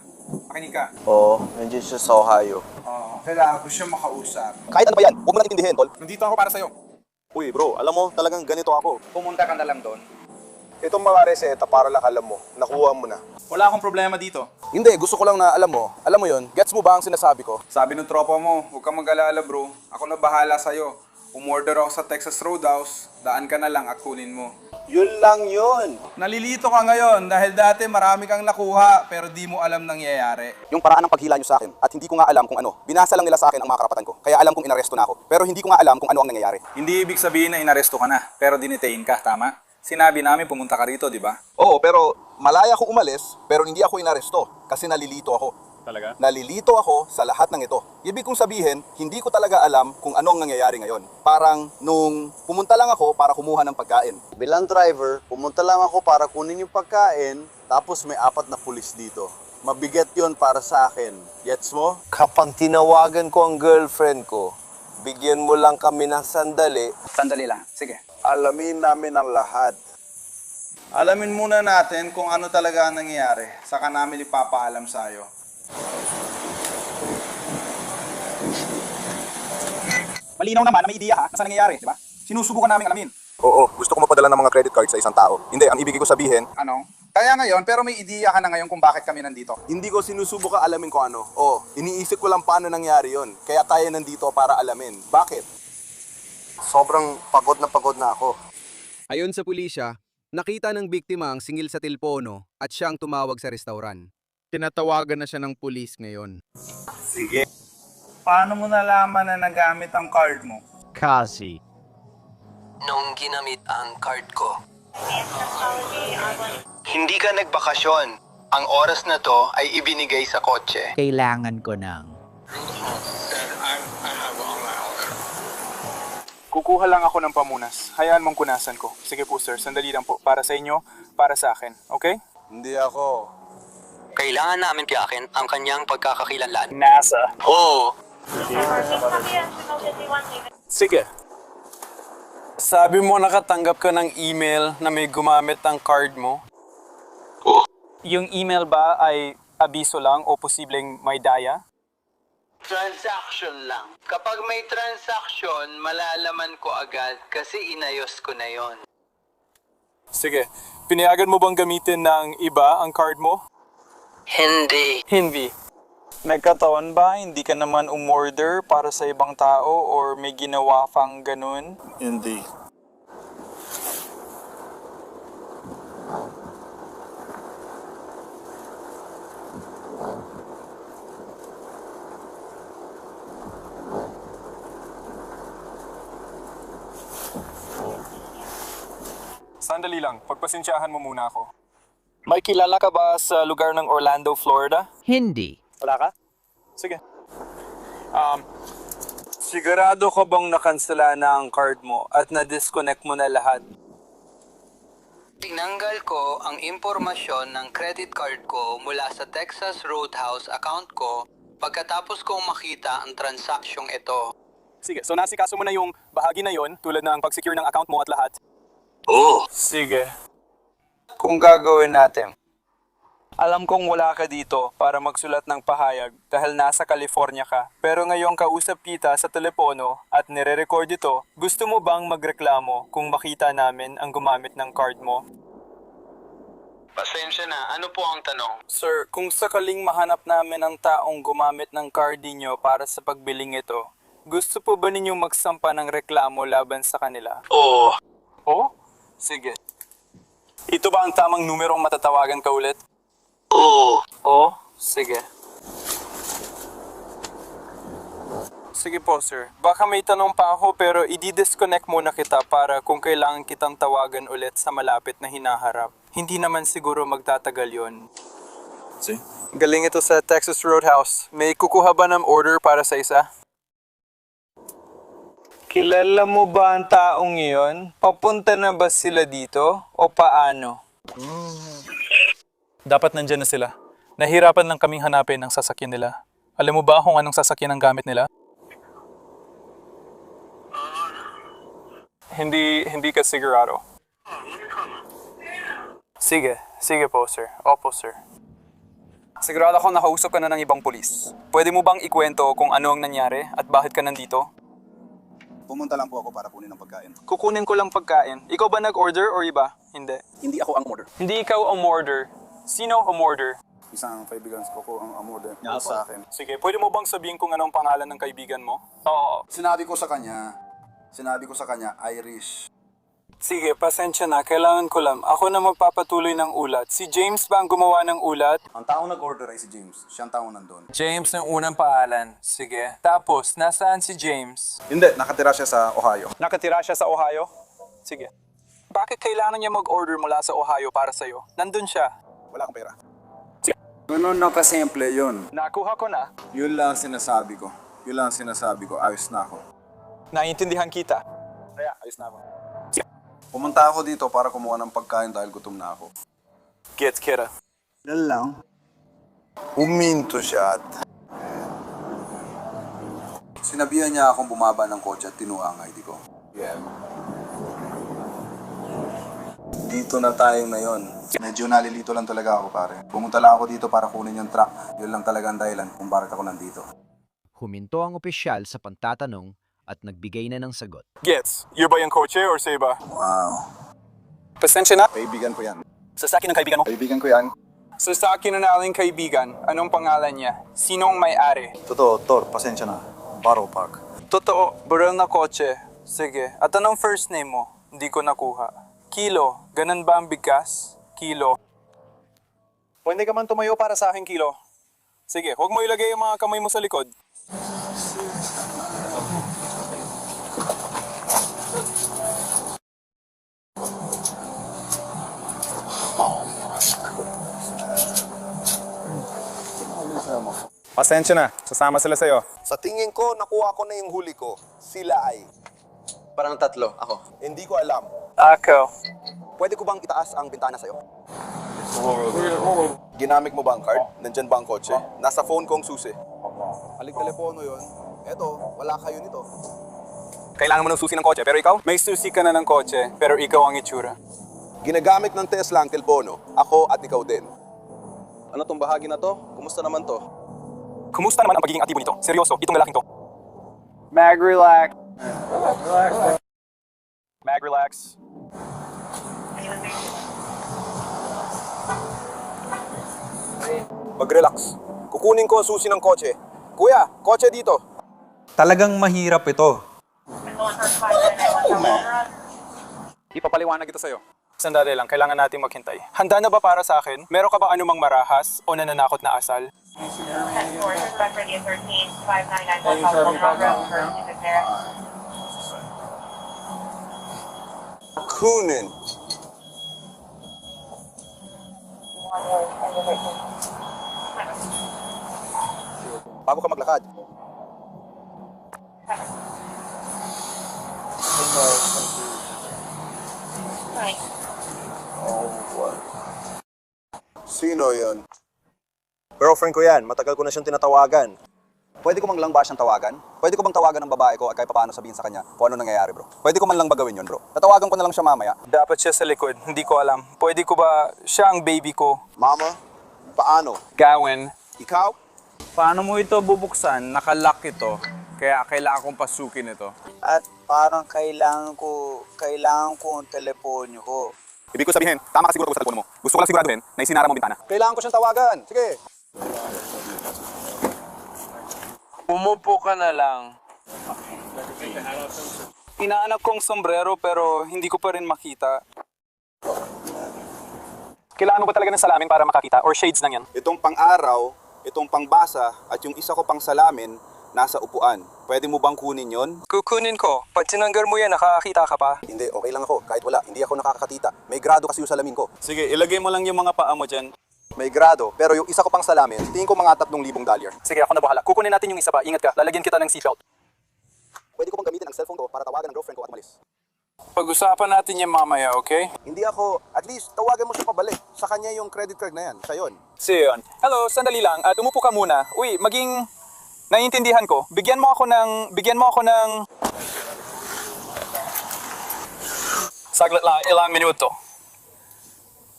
Makinika. Oo, nandiyan siya sa Ohio. Kailangan ko siya makausap. Kahit ano ba yan, huwag mo natin intindihin, tol. Nandito ako para sa'yo. Uy bro, alam mo, talagang ganito ako. Pumunta ka na lang doon. Itong mga reseta para lang alam mo, nakuha mo na. Wala akong problema dito. Hindi, gusto ko lang na alam mo yon, gets mo ba ang sinasabi ko? Sabi ng tropa mo, huwag kang mag-alala bro. Ako na bahala sa'yo. Umorder ako sa Texas Roadhouse, daan ka na lang at kunin mo. Yun lang yun. Nalilito ka ngayon dahil dati marami kang nakuha pero di mo alam nangyayari. Yung paraan ng paghila nyo sa akin at hindi ko nga alam kung ano. Binasa lang nila sa akin ang mga karapatan ko. Kaya alam kong inaresto na ako. Pero hindi ko nga alam kung ano ang nangyayari. Hindi ibig sabihin na inaresto ka na, pero dinetain ka, tama? Sinabi namin pumunta ka rito, di ba? Oo, pero malaya ako umalis, pero hindi ako inaresto kasi nalilito ako. Talaga? Nalilito ako sa lahat ng ito. Ibig kong sabihin, hindi ko talaga alam kung anong nangyayari ngayon. Parang nung pumunta lang ako para kumuha ng pagkain. Bilang driver, pumunta lang ako para kunin yung pagkain, tapos may 4 na pulis dito. Mabigat yon para sa akin. Gets mo? Kapag tinawagan ko ang girlfriend ko, bigyan mo lang kami ng sandali. Sandali lang. Sige. Alamin namin ang lahat. Alamin muna natin kung ano talaga ang nangyayari. Saka namin ipapaalam sa'yo. Malinaw naman na may ideya ha, na saan nangyayari, di ba? Sinusubukan namin alamin. Oo, gusto ko mapadala ng mga credit card sa isang tao. Hindi, ang ibig ko sabihin, Ano? Kaya ngayon, pero may ideya ka na ngayon kung bakit kami nandito. hindi ko sinusubukan alamin kung ano. Iniisip ko lang paano nangyari yon. Kaya tayo nandito para alamin. Bakit? Sobrang pagod na ako. Ayon sa pulisya, nakita ng biktima ang singil sa tilpono at siyang tumawag sa restauran. Tinatawagan na siya ng pulis ngayon. Sige. Paano mo nalaman na nagamit ang card mo? Kasi. Nung ginamit ang card ko. Hindi ka nagbakasyon. Ang oras na to ay ibinigay sa kotse. Kailangan ko ng... Kukuha lang ako ng pamunas. Hayaan mong kunasan ko. Sige po sir, sandali lang po. Para sa inyo, para sa akin. Okay? Hindi ako. Kailangan namin tiyakin ang kanyang pagkakakilanlan. NASA. Oo. Sige. Sabi mo nakatanggap ka ng email na may gumamit ng card mo? Yung email ba ay abiso lang o posibleng may daya? Transaction lang. Kapag may transaction, malalaman ko agad kasi inayos ko na yon. Sige. Pinayagan mo bang gamitin ng iba ang card mo? Hindi. Hindi. Nagkataon ba hindi ka naman umorder para sa ibang tao or may ginawa kang ganun? Hindi. Sandali lang. Pagpasensyahan mo muna ako. May kilala ka ba sa lugar ng Orlando, Florida? Hindi. Wala ka? Sige. Sigurado ka bang nakansela na ang card mo at na-disconnect mo na lahat? Tinanggal ko ang impormasyon ng credit card ko mula sa Texas Roadhouse account ko pagkatapos kong makita ang transaksyong ito. Sige, so nasikaso mo na yung bahagi na yon tulad ng pag-secure ng account mo at lahat. Oo. Sige. Kung gagawin natin. Alam kong wala ka dito para magsulat ng pahayag dahil nasa California ka. Pero ngayong kausap kita sa telepono at nire-record ito, gusto mo bang magreklamo kung makita namin ang gumamit ng card mo? Pasensya na, ano po ang tanong? Sir, kung sakaling mahanap namin ang taong gumamit ng card ninyo para sa pagbiling ito, gusto po ba ninyong magsampa ng reklamo laban sa kanila? Oo. Oh? Sige. Ito ba ang tamang numerong matatawagan ka ulit? Oo. Oh? Sige. Sige po, sir. Baka may tanong pa ako pero i-disconnect muna kita para kung kailangan kitang tawagan ulit sa malapit na hinaharap. Hindi naman siguro magtatagal yon. See? Galing ito sa Texas Roadhouse. May kukuha ba ng order para sa isa? Kilala mo ba ang taong iyon? Papunta na ba sila dito o paano? Dapat nandyan na sila. Nahirapan lang kaming hanapin ang sasakyan nila. Alam mo ba kung anong sasakyan ang gamit nila? Hindi ka sigurado. Sige po, sir. Opo, sir. Sigurado akong nakausap ka na ng ibang pulis. Pwede mo bang ikwento kung ano ang nangyari at bakit ka nandito? Pumunta lang po ako para kunin ng pagkain. Kukunin ko lang pagkain. Ikaw ba nag-order or iba? Hindi. Hindi ako ang order. Hindi ikaw umorder. Sino umorder? Isang kaibigan ko ang order sa akin. Sige, pwede mo bang sabihin kung anong pangalan ng kaibigan mo? Oo. Sinabi ko sa kanya, Irish. Sige, pasensya na. Kailangan ko lang. Ako na magpapatuloy ng ulat. Si James ba ang gumawa ng ulat? Ang taong nag-order ay si James. Siyang taong nandun. James ng unang pangalan. Sige. Tapos, nasaan si James? Hindi, nakatira siya sa Ohio. Nakatira siya sa Ohio? Sige. Bakit kailangan niya mag-order mula sa Ohio para sa'yo? Nandun siya. Wala akong pera. Ganun na kasimple yun. Nakuha ko na. Yun lang sinasabi ko. Ayos na ako. Naiintindihan kita. Kaya, ayos na ako. Pumunta ako dito para kumuha ng pagkain dahil gutom na ako. Gets, kira. Yan lang. Huminto siya at... Sinabihan niya akong bumaba ng kotse at tinuha ang ID ko. Yeah. Dito na tayo ngayon. Medyo nalilito lang talaga ako, pare. Pumunta lang ako dito para kunin yung truck. Yun lang talaga ang dahilan kung bakit ako nandito. Huminto ang opisyal sa pagtatanong at nagbigay na ng sagot. Gets, you're ba yung kotse or sa iba? Wow. Pasensya na. Kaibigan ko yan. Sa akin ng kaibigan mo? Kaibigan ko yan. Sa akin na aling kaibigan, anong pangalan niya? Sinong may-ari? Totoo, Tor. Pasensya na. Baro Park. Totoo, baril na kotse. Sige, at anong first name mo? Hindi ko nakuha. Kilo, ganun ba ang bigkas? Kilo. Pwede ka man tumayo para sa akin, Kilo. Sige, huwag mo ilagay yung mga kamay mo sa likod. Pasensya na, sasama sila sa'yo. Sa tingin ko, nakuha ko na yung huli ko. Sila ay... Parang tatlo, ako. Hindi ko alam. Ako. Pwede ko bang itaas ang bintana sa'yo? Ginamit mo ba ang card? Nandyan ba ang kotse? Nasa phone kong susi. Alik telepono yon. Eto, wala kayo nito. Kailangan mo ng susi ng kotse, pero ikaw? May susi ka na ng kotse, pero ikaw ang itsura. Ginagamit ng Tesla ang telepono. Ako at ikaw din. Ano tong bahagi na to? Kumusta naman to? Kumusta naman ang pagiging aktibo nito? Seryoso, itong lalaking to. Mag-relax. Mag-relax. Mag-relax. Kukunin ko ang susi ng kotse. Kuya, kotse dito. Talagang mahirap ito. Ipapaliwanag ito sa'yo. Sandali lang, kailangan natin maghintay. Handa na ba para sa akin? Meron ka ba anumang marahas o nananakot na asal? Kunin. Bago ka maglakad. Sino yon? Girlfriend ko yan. Matagal ko na siyang tinatawagan. Pwede ko man lang ba siyang tawagan? Pwede ko bang tawagan ng babae ko at kahit paano sabihin sa kanya kung ano nangyayari, bro? Pwede ko man lang ba gawin yun, bro? Tatawagan ko na lang siya mamaya. Dapat siya sa likod, hindi ko alam. Pwede ko ba siya ang baby ko? Mama, paano? Gawin. Ikaw? Paano mo ito bubuksan? Nakalock ito. Kaya kailangan kong pasukin ito. At parang kailangan ko ang telepono ko. Ibig ko sabihin, tama ka siguro ko sa telepono mo. Gusto ko lang siguraduhin na isinara mo bintana. Kailangan ko siyang tawagan. Sige. Umupo ka na lang. Inaanap kong sombrero pero hindi ko pa rin makita. Kailangan mo ba talaga ng salamin para makakita? Or shades lang yan? Itong pang-araw, itong pang-basa, at yung isa ko pang salamin, nasa upuan. Pwede mo bang kunin yon? Kukunin ko. Pag tinanggal mo yan, nakakakita ka pa? Hindi, okay lang ako. Kahit wala, hindi ako nakakakita. May grado kasi yung salamin ko. Sige, ilagay mo lang yung mga paa mo dyan. May grado, pero yung isa ko pang salamin, tingin ko mga $3,000. Sige, ako na bahala. Kukunin natin yung isa pa. Ingat ka. Lalagyan kita ng seatbelt. Pwede ko bang gamitin ang cellphone ko para tawagan ng girlfriend ko at umalis? Pag-usapan natin yan mamaya, okay? Hindi ako. At least, tawagan mo siya pabalik. Sa kanya yung credit card na yan. Siya yun. Siya yun. Hello, sandali lang. Umupo ka muna. Uy, maging... Naiintindihan ko. Bigyan mo ako ng... Saglit lang, ilang minuto.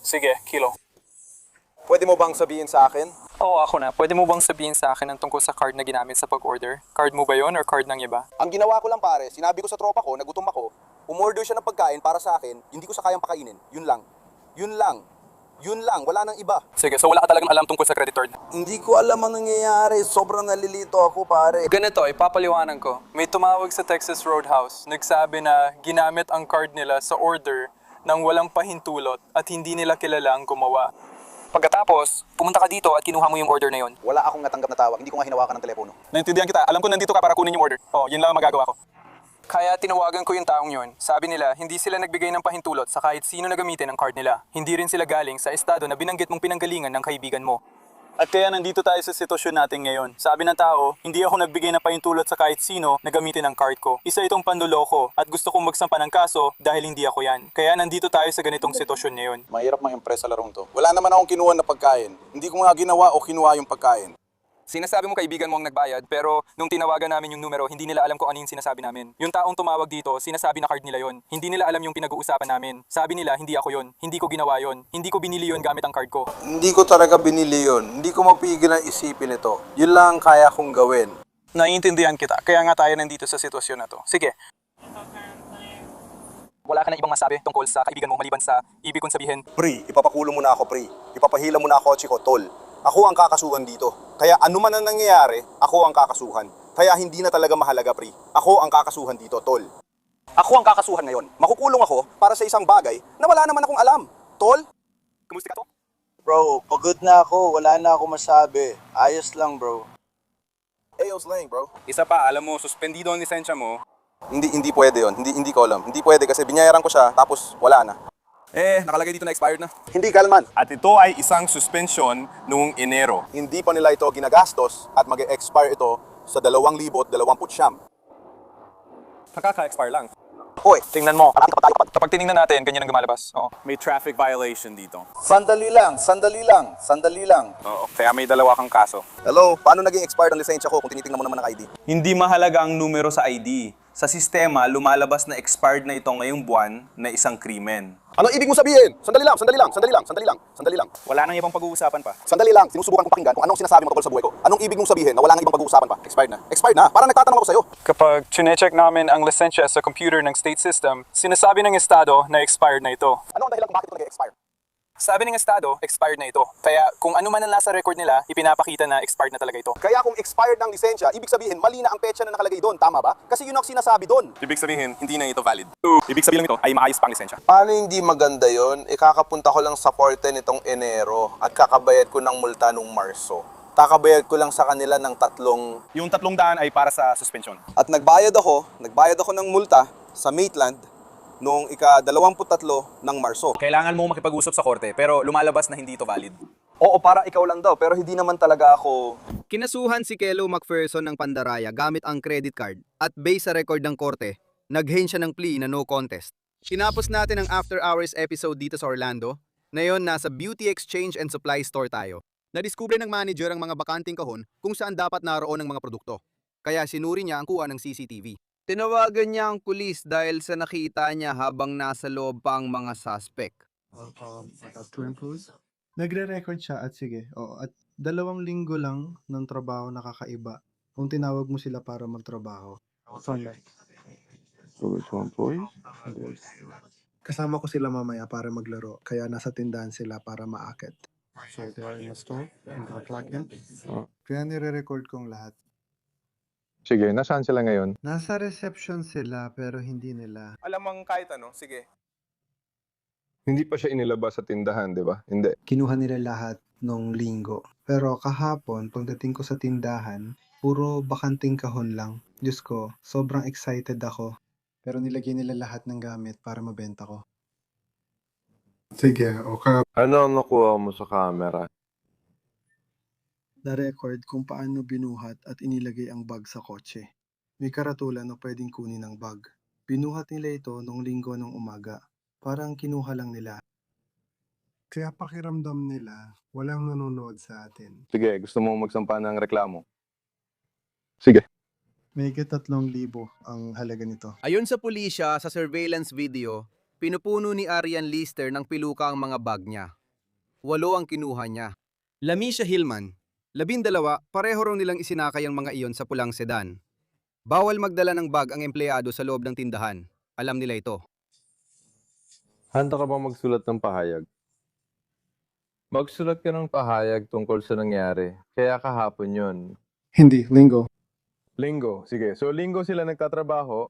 Sige, Kilo. Pwede mo bang sabihin sa akin? Oo, ako na. Pwede mo bang sabihin sa akin ang tungkol sa card na ginamit sa pag-order? Card mo ba yon or card ng iba? Ang ginawa ko lang pare, sinabi ko sa tropa ko, nagutom ako, umorder siya ng pagkain para sa akin, hindi ko sa kayang pakainin. Yun lang. Yun lang. Yun lang, wala nang iba. Sige, so wala ka talagang alam tungkol sa credit card? Hindi ko alam ang nangyayari. Sobrang nalilito ako, pare. Ganito, ipapaliwanag ko. May tumawag sa Texas Roadhouse. Nagsabi na ginamit ang card nila sa order nang walang pahintulot at hindi nila kilala ang gumawa. Pagkatapos, pumunta ka dito at kinuha mo yung order na yon. Wala akong natanggap na tawag, hindi ko nga hinawakan ng telepono. Naintindihan kita. Alam ko nandito ka para kunin yung order. Oh, yun lang ang magagawa ko. Kaya tinawagan ko yung taong yon. Sabi nila, hindi sila nagbigay ng pahintulot sa kahit sino na gamitin ang card nila. Hindi rin sila galing sa estado na binanggit mong pinanggalingan ng kaibigan mo. At kaya nandito tayo sa sitwasyon natin ngayon. Sabi ng tao, hindi ako nagbigay ng pahintulot sa kahit sino na gamitin ang card ko. Isa itong panduloko at gusto kong magsampa ng kaso dahil hindi ako yan. Kaya nandito tayo sa ganitong sitwasyon ngayon. Mahirap ma-impress sa larong to. Wala naman akong kinuha na pagkain. Hindi ko nga ginawa o kinuha yung pagkain. Sinasabi mo kaibigan mo ang nagbayad, pero nung tinawagan namin yung numero, hindi nila alam kung ano yung sinasabi namin. Yung taong tumawag dito, sinasabi na card nila yon. Hindi nila alam yung pinag-uusapan namin. Sabi nila, hindi ako yon. Hindi ko ginawa yon. Hindi ko binili yon gamit ang card ko. Hindi ko talaga binili yun. Hindi ko mapigil na isipin ito. Yun lang ang kaya kong gawin. Naiintindihan kita, kaya nga tayo nandito sa sitwasyon na to. Sige. Wala ka na ibang masabi tungkol sa kaibigan mo maliban sa ibig kong sabihin. Pre, ipapakulo mo na ako, pre. Ipapahila mo na ako, Chiko, tol. Ako ang kakasuhan dito. Kaya ano man ang nangyayari, ako ang kakasuhan. Kaya hindi na talaga mahalaga, pre. Ako ang kakasuhan dito, tol. Ako ang kakasuhan ngayon. Makukulong ako para sa isang bagay na wala naman akong alam. Tol? Kumusta ka to? Bro, pagod na ako. Wala na ako masabi. Ayos lang, bro. Ayos lang, bro. Isa pa, alam mo, suspendido ang lisensya mo. Hindi pwede yon. Hindi ko alam. Hindi pwede kasi binayaran ko siya tapos wala na. Nakalagay dito na expired na. Hindi, Kalman. At ito ay isang suspension noong Enero. Hindi pa nila ito ginagastos at mag-expire ito sa 2029. Nakaka-expire lang. Hoy, tingnan mo. Kapag tinignan natin, ganyan ang gumalabas. Oo. May traffic violation dito. Sandali lang. Oo, kaya may dalawa kang kaso. Hello, paano naging expired ang lisensya ko kung tinitingnan mo naman ang ID? Hindi mahalaga ang numero sa ID. Sa sistema, lumalabas na expired na ito ngayong buwan na isang krimen. Ano ibig mo sabihin? Sandali lang. Wala nang ibang pag-uusapan pa. Sandali lang, sinusubukan kong pakinggan kung anong sinasabi mo tungkol sa buhay ko. Anong ibig mong sabihin na wala nang ibang pag-uusapan pa? Expired na. Parang nagtatanong ako sa'yo. Kapag chinecheck namin ang lisensya sa computer ng state system, sinasabi ng estado na expired na ito. Ano ang dahilan kung bakit ito nag-expire? Sabi ng estado, expired na ito. Kaya kung ano man ang nasa record nila, ipinapakita na expired na talaga ito. Kaya kung expired ng lisensya, ibig sabihin mali na ang petsa na nakalagay doon, tama ba? Kasi yun ang sinasabi doon. Ibig sabihin, hindi na ito valid. Ibig sabihin lang ito ay maayos pang lisensya. Paano hindi maganda yon? Ikakapunta ko lang sa korte nitong Enero at kakabayad ko ng multa nung Marso. Kakabayad ko lang sa kanila ng 3. Yung 300 ay para sa suspension. At nagbayad ako ng multa sa Maitland noong ika-23 ng Marso. Kailangan mo makipag-usap sa korte, pero lumalabas na hindi ito valid. Oo, para ikaw lang daw, pero hindi naman talaga ako... Kinasuhan si Kelo McPherson ng Pandaraya gamit ang credit card at based sa record ng korte, nag-hinge siya ng plea na no contest. Tinapos natin ang After Hours episode dito sa Orlando. Ngayon, nasa Beauty Exchange and Supply Store tayo. Nadiskubre ng manager ang mga bakanting kahon kung saan dapat naroon ang mga produkto. Kaya sinuri niya ang kuha ng CCTV. Tinawagan niya ang pulis dahil sa nakita niya habang nasa loob pa ang mga suspect. Nagre-record siya at sige, at 2 linggo lang ng trabaho nakakaiba kung tinawag mo sila para magtrabaho. Kasama ko sila mamaya para maglaro, kaya nasa tindahan sila para maakit. Kaya nire-record kong lahat. Sige, nasaan sila ngayon? Nasa reception sila pero hindi nila. Alam mong kahit ano, sige. Hindi pa siya inilabas sa tindahan, di ba? Hindi. Kinuha nila lahat nung linggo. Pero kahapon, pagdating ko sa tindahan, puro bakanting kahon lang. Diyos ko, sobrang excited ako. Pero nilagyan nila lahat ng gamit para mabenta ko. Sige, okay. Ano ang nakuha mo sa camera? Na-record kung paano binuhat at inilagay ang bag sa kotse. May karatulan na pwedeng kunin ang bag. Binuhat nila ito nung linggo ng umaga. Parang kinuha lang nila. Kaya pakiramdam nila, walang nanonood sa atin. Sige, gusto mo magsampa ng reklamo? Sige. May 3,000 ang halaga nito. Ayon sa pulisya, sa surveillance video, pinupuno ni Arian Lister ng piluka ang mga bag niya. 8 ang kinuha niya. Lamisha Hillman, 12, pareho raw nilang isinakay ang mga iyon sa pulang sedan. Bawal magdala ng bag ang empleyado sa loob ng tindahan. Alam nila ito. Handa ka ba magsulat ng pahayag? Magsulat ka ng pahayag tungkol sa nangyari. Kaya kahapon yon. Hindi, linggo. Linggo, sige. So linggo sila nagtatrabaho.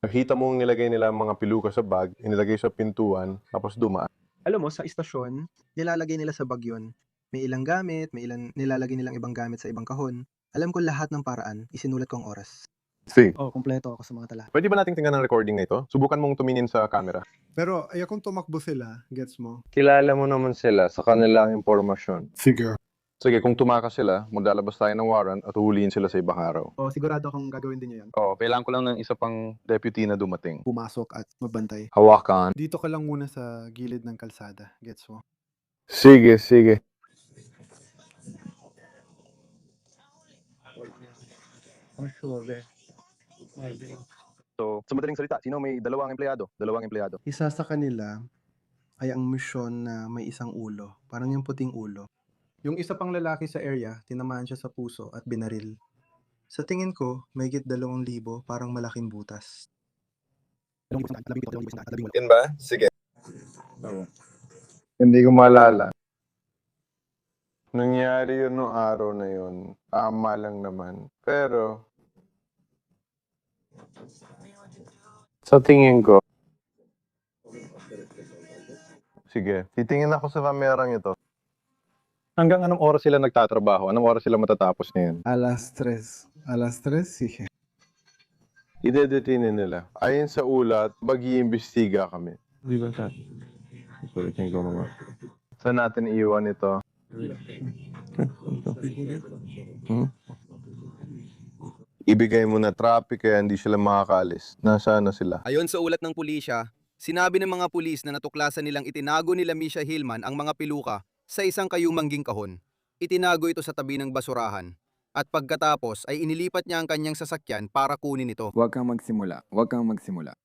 Nakita mong nilagay nila ang mga piluka sa bag, inilagay sa pintuan, tapos dumaan. Alam mo, sa istasyon, nilalagay nila sa bag yun. May ilang gamit, may ilang nilalagay nilang ibang gamit sa ibang kahon. Alam ko lahat ng paraan, isinulat kong oras. Sige. Oh, kompleto ako sa mga tala. Pwede ba nating tingnan ang recording na ito? Subukan mong tumingin sa camera. Pero ayokong tumakbo sila, gets mo? Kilala mo naman sila sa kanilang impormasyon. Sige. Sige, kung tumakas sila, maglalabas tayo ng warrant at huhulihin sila sa ibang araw. Oh, sigurado akong gagawin din niyo yan. Oo, kailangan ko lang ng isa pang deputy na dumating. Pumasok at magbantay. Hawakan. Dito ka lang muna sa gilid ng kalsada, gets mo? Sige, sige. So, sa madaling salita, sino may dalawang empleyado? Dalawang empleyado. Isa sa kanila ay ang misyon na may isang ulo, parang yung puting ulo. Yung isa pang lalaki sa area, tinamaan siya sa puso at binaril. Sa tingin ko, may higit 2,000, parang malaking butas. Yan ba? Sige. Hindi ko maalala. Nangyari yun noong araw na yun. Tama lang naman. Pero, sa tingin ko, sige, titingin ako sa kamerang ito. Hanggang anong oras sila nagtatrabaho? Anong oras sila matatapos ngayon? Alas 3. Alas 3, sige. Idedetinin nila. Ayon sa ulat, mag-iimbestiga kami. Di ba sa? Saan natin iiwan ito? Ibigay mo na traffic kaya hindi sila makakaalis. Nasaan na sila? Ayon sa ulat ng pulisya, sinabi ng mga pulis na natuklasan nilang itinago nila Misha Hillman ang mga piluka sa isang kayumangging kahon. Itinago ito sa tabi ng basurahan. At pagkatapos ay inilipat niya ang kanyang sasakyan para kunin ito. Huwag kang magsimula. Huwag kang magsimula.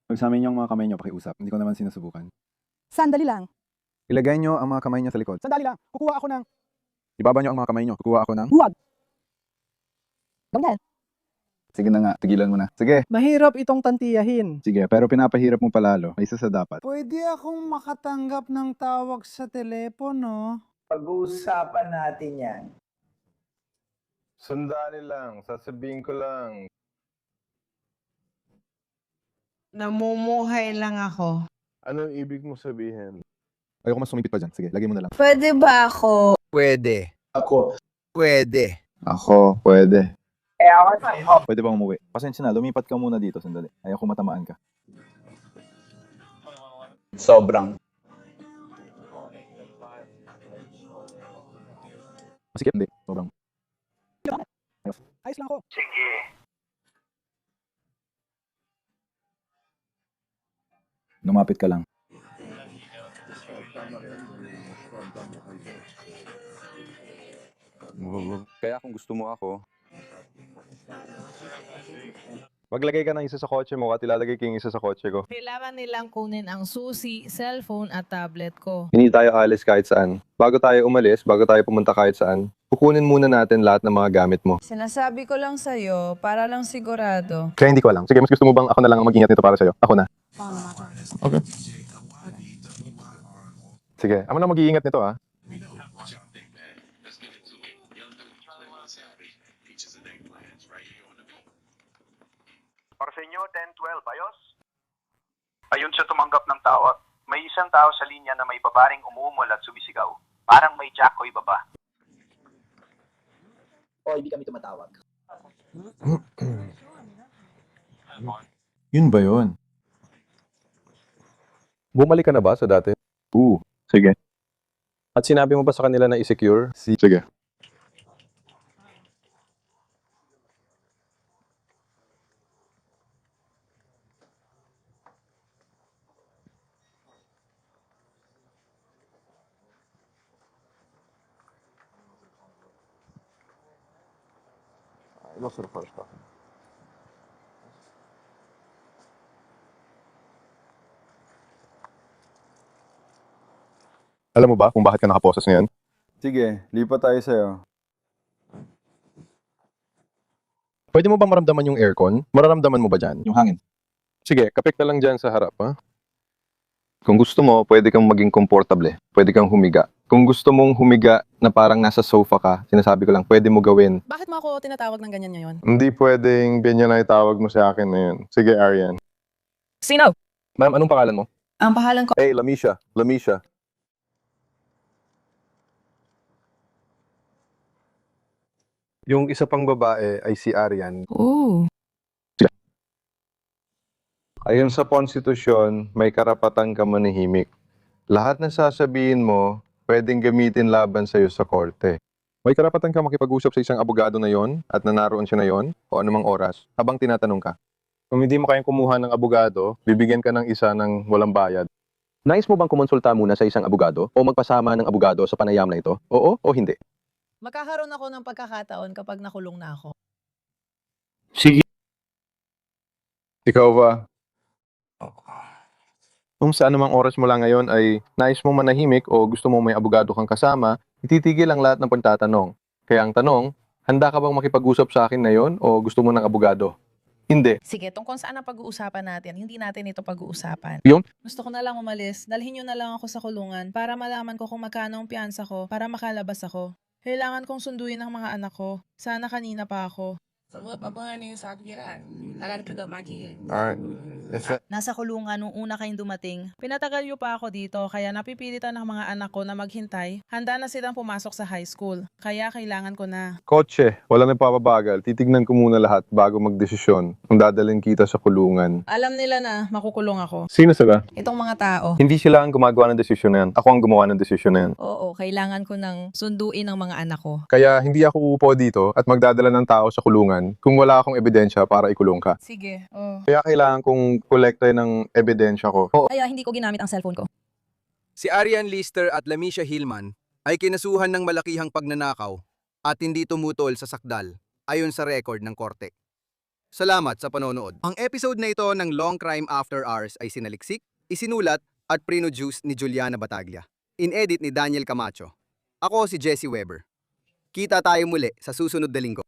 Pag sa amin yung mga kamay nyo, pakiusap. Hindi ko naman sinusubukan. Sandali lang. Ilagay nyo ang mga kamay nyo sa likod. Sandali lang. Kukuha ako ng... Ibaba nyo ang mga kamay nyo. Kukuha ako ng... Huwag. Daniel. Sige na nga, tigilan mo na. Sige. Mahirap itong tantiyahin. Sige, pero pinapahirap mo palalo. May isa sa dapat. Pwede akong makatanggap ng tawag sa telepono. Pag-uusapan natin yan. Sandali lang, sasabihin ko lang. Namumuhay lang ako. Anong ibig mo sabihin? Ayoko mas sumipit pa dyan. Sige, lagay mo na lang. Pwede ba ako? Pwede. Ako. Pwede. Ako, pwede. ako. Pwede bang umuwi? Pasensya na, lumipat ka muna dito. Sandali. Ayoko matamaan ka. Sobrang. Masikip, hindi. Sobrang. Ayos lang ako. Sige. Lumapit ka lang. Kaya kung gusto mo ako, Maglagay ka ng isa sa kotse mo at ilalagay ko yung isa sa kotse ko. Kailangan nilang kunin ang susi, cellphone at tablet ko. Hindi tayo alis kahit saan. Bago tayo umalis, bago tayo pumunta kahit saan, kukunin muna natin lahat ng mga gamit mo. Sinasabi ko lang sa'yo para lang sigurado. Kaya hindi ko alam. Sige, mas gusto mo bang ako na lang ang mag-ingat nito para sa'yo? Ako na. Okay. Sige, ako na mag-iingat nito ha. Para sa inyo, 10-12, ayos? Ayun sa tumanggap ng tawag, may isang tao sa linya na may babaring umuumol at sumisigaw. Parang may jack o ibaba. O, hindi kami tumatawag. Yun ba yun? Bumalik ka na ba sa dati? Sige. At sinabi mo ba sa kanila na i-secure? Sige. Nasıl başka? Alam mo ba kung bakit ka nakaposas ngayon? sige, lipat tayo sa'yo. Pwede mo bang maramdaman yung aircon? Mararamdaman mo ba dyan? Yung hangin. Sige, kapit ka lang dyan sa harap, ha? Kung gusto mo, pwede kang maging komportable. Pwede kang humiga. Kung gusto mong humiga na parang nasa sofa ka, sinasabi ko lang, pwede mo gawin. Bakit mo ako tinatawag ng ganyan ngayon? Hindi pwedeng ganyan na itawag mo sa akin na yun. Sige, Arian. Sino? Ma'am, anong pangalan mo? Ang pahalan ko. Hey, Lamisha. Lamisha. Yung isa pang babae ay si Arian. Oh. Ayon sa konstitusyon, may karapatan ka manahimik. Lahat ng sasabihin mo, pwedeng gamitin laban sa'yo sa korte. May karapatan ka makipag-usap sa isang abogado na yon at na naroon siya na yon o anumang oras habang tinatanong ka. Kung hindi mo kayang kumuha ng abogado, bibigyan ka ng isa ng walang bayad. Nais mo bang kumonsulta muna sa isang abogado o magpasama ng abogado sa panayam na ito? Oo o hindi? Magkakaroon ako ng pagkakataon kapag nakulong na ako. Sige. Ikaw ba? Kung sa anumang oras mo lang ngayon ay nais mo manahimik o gusto mo may abogado kang kasama, ititigil ang lahat ng pagtatanong. Kaya ang tanong, handa ka bang makipag-usap sa akin na yon o gusto mo ng abogado? Hindi. Sige, tungkol saan ang pag-uusapan natin, hindi natin ito pag-uusapan. Yung? Gusto ko na lang umalis, dalhin nyo na lang ako sa kulungan para malaman ko kung magkano ang piyansa ko para makalabas ako. Kailangan kong sunduin ang mga anak ko. Sana kanina pa ako. Alright. Nasa kulungan nung una kayong dumating. Pinatagal nyo pa ako dito kaya napipilitan ng mga anak ko na maghintay. Handa na silang pumasok sa high school. Kaya kailangan ko na. Kotse, walang nagpapabagal. Titignan ko muna lahat bago magdesisyon kung dadalhin kita sa kulungan. Alam nila na makukulong ako. Sino sila? Itong mga tao. Hindi sila ang gumagawa ng desisyon na yan. Ako ang gumawa ng desisyon na yan. Oo, kailangan ko nang sunduin ang mga anak ko. Kaya hindi ako uupo dito at magdadala ng tao sa kulungan kung wala akong ebidensya para ikulong ka. Sige, oh. Kaya kailangan kong kolekta ng ebidensya ko. Kaya hindi ko ginamit ang cellphone ko. Si Arian Lister at Lamisha Hillman ay kinasuhan ng malakihang pagnanakaw at hindi tumutol sa sakdal ayon sa record ng korte. Salamat sa panonood. Ang episode na ito ng Long Crime After Hours ay sinaliksik, isinulat at produce ni Juliana Bataglia. In-edit ni Daniel Camacho. Ako si Jesse Weber. Kita tayo muli sa susunod na linggo.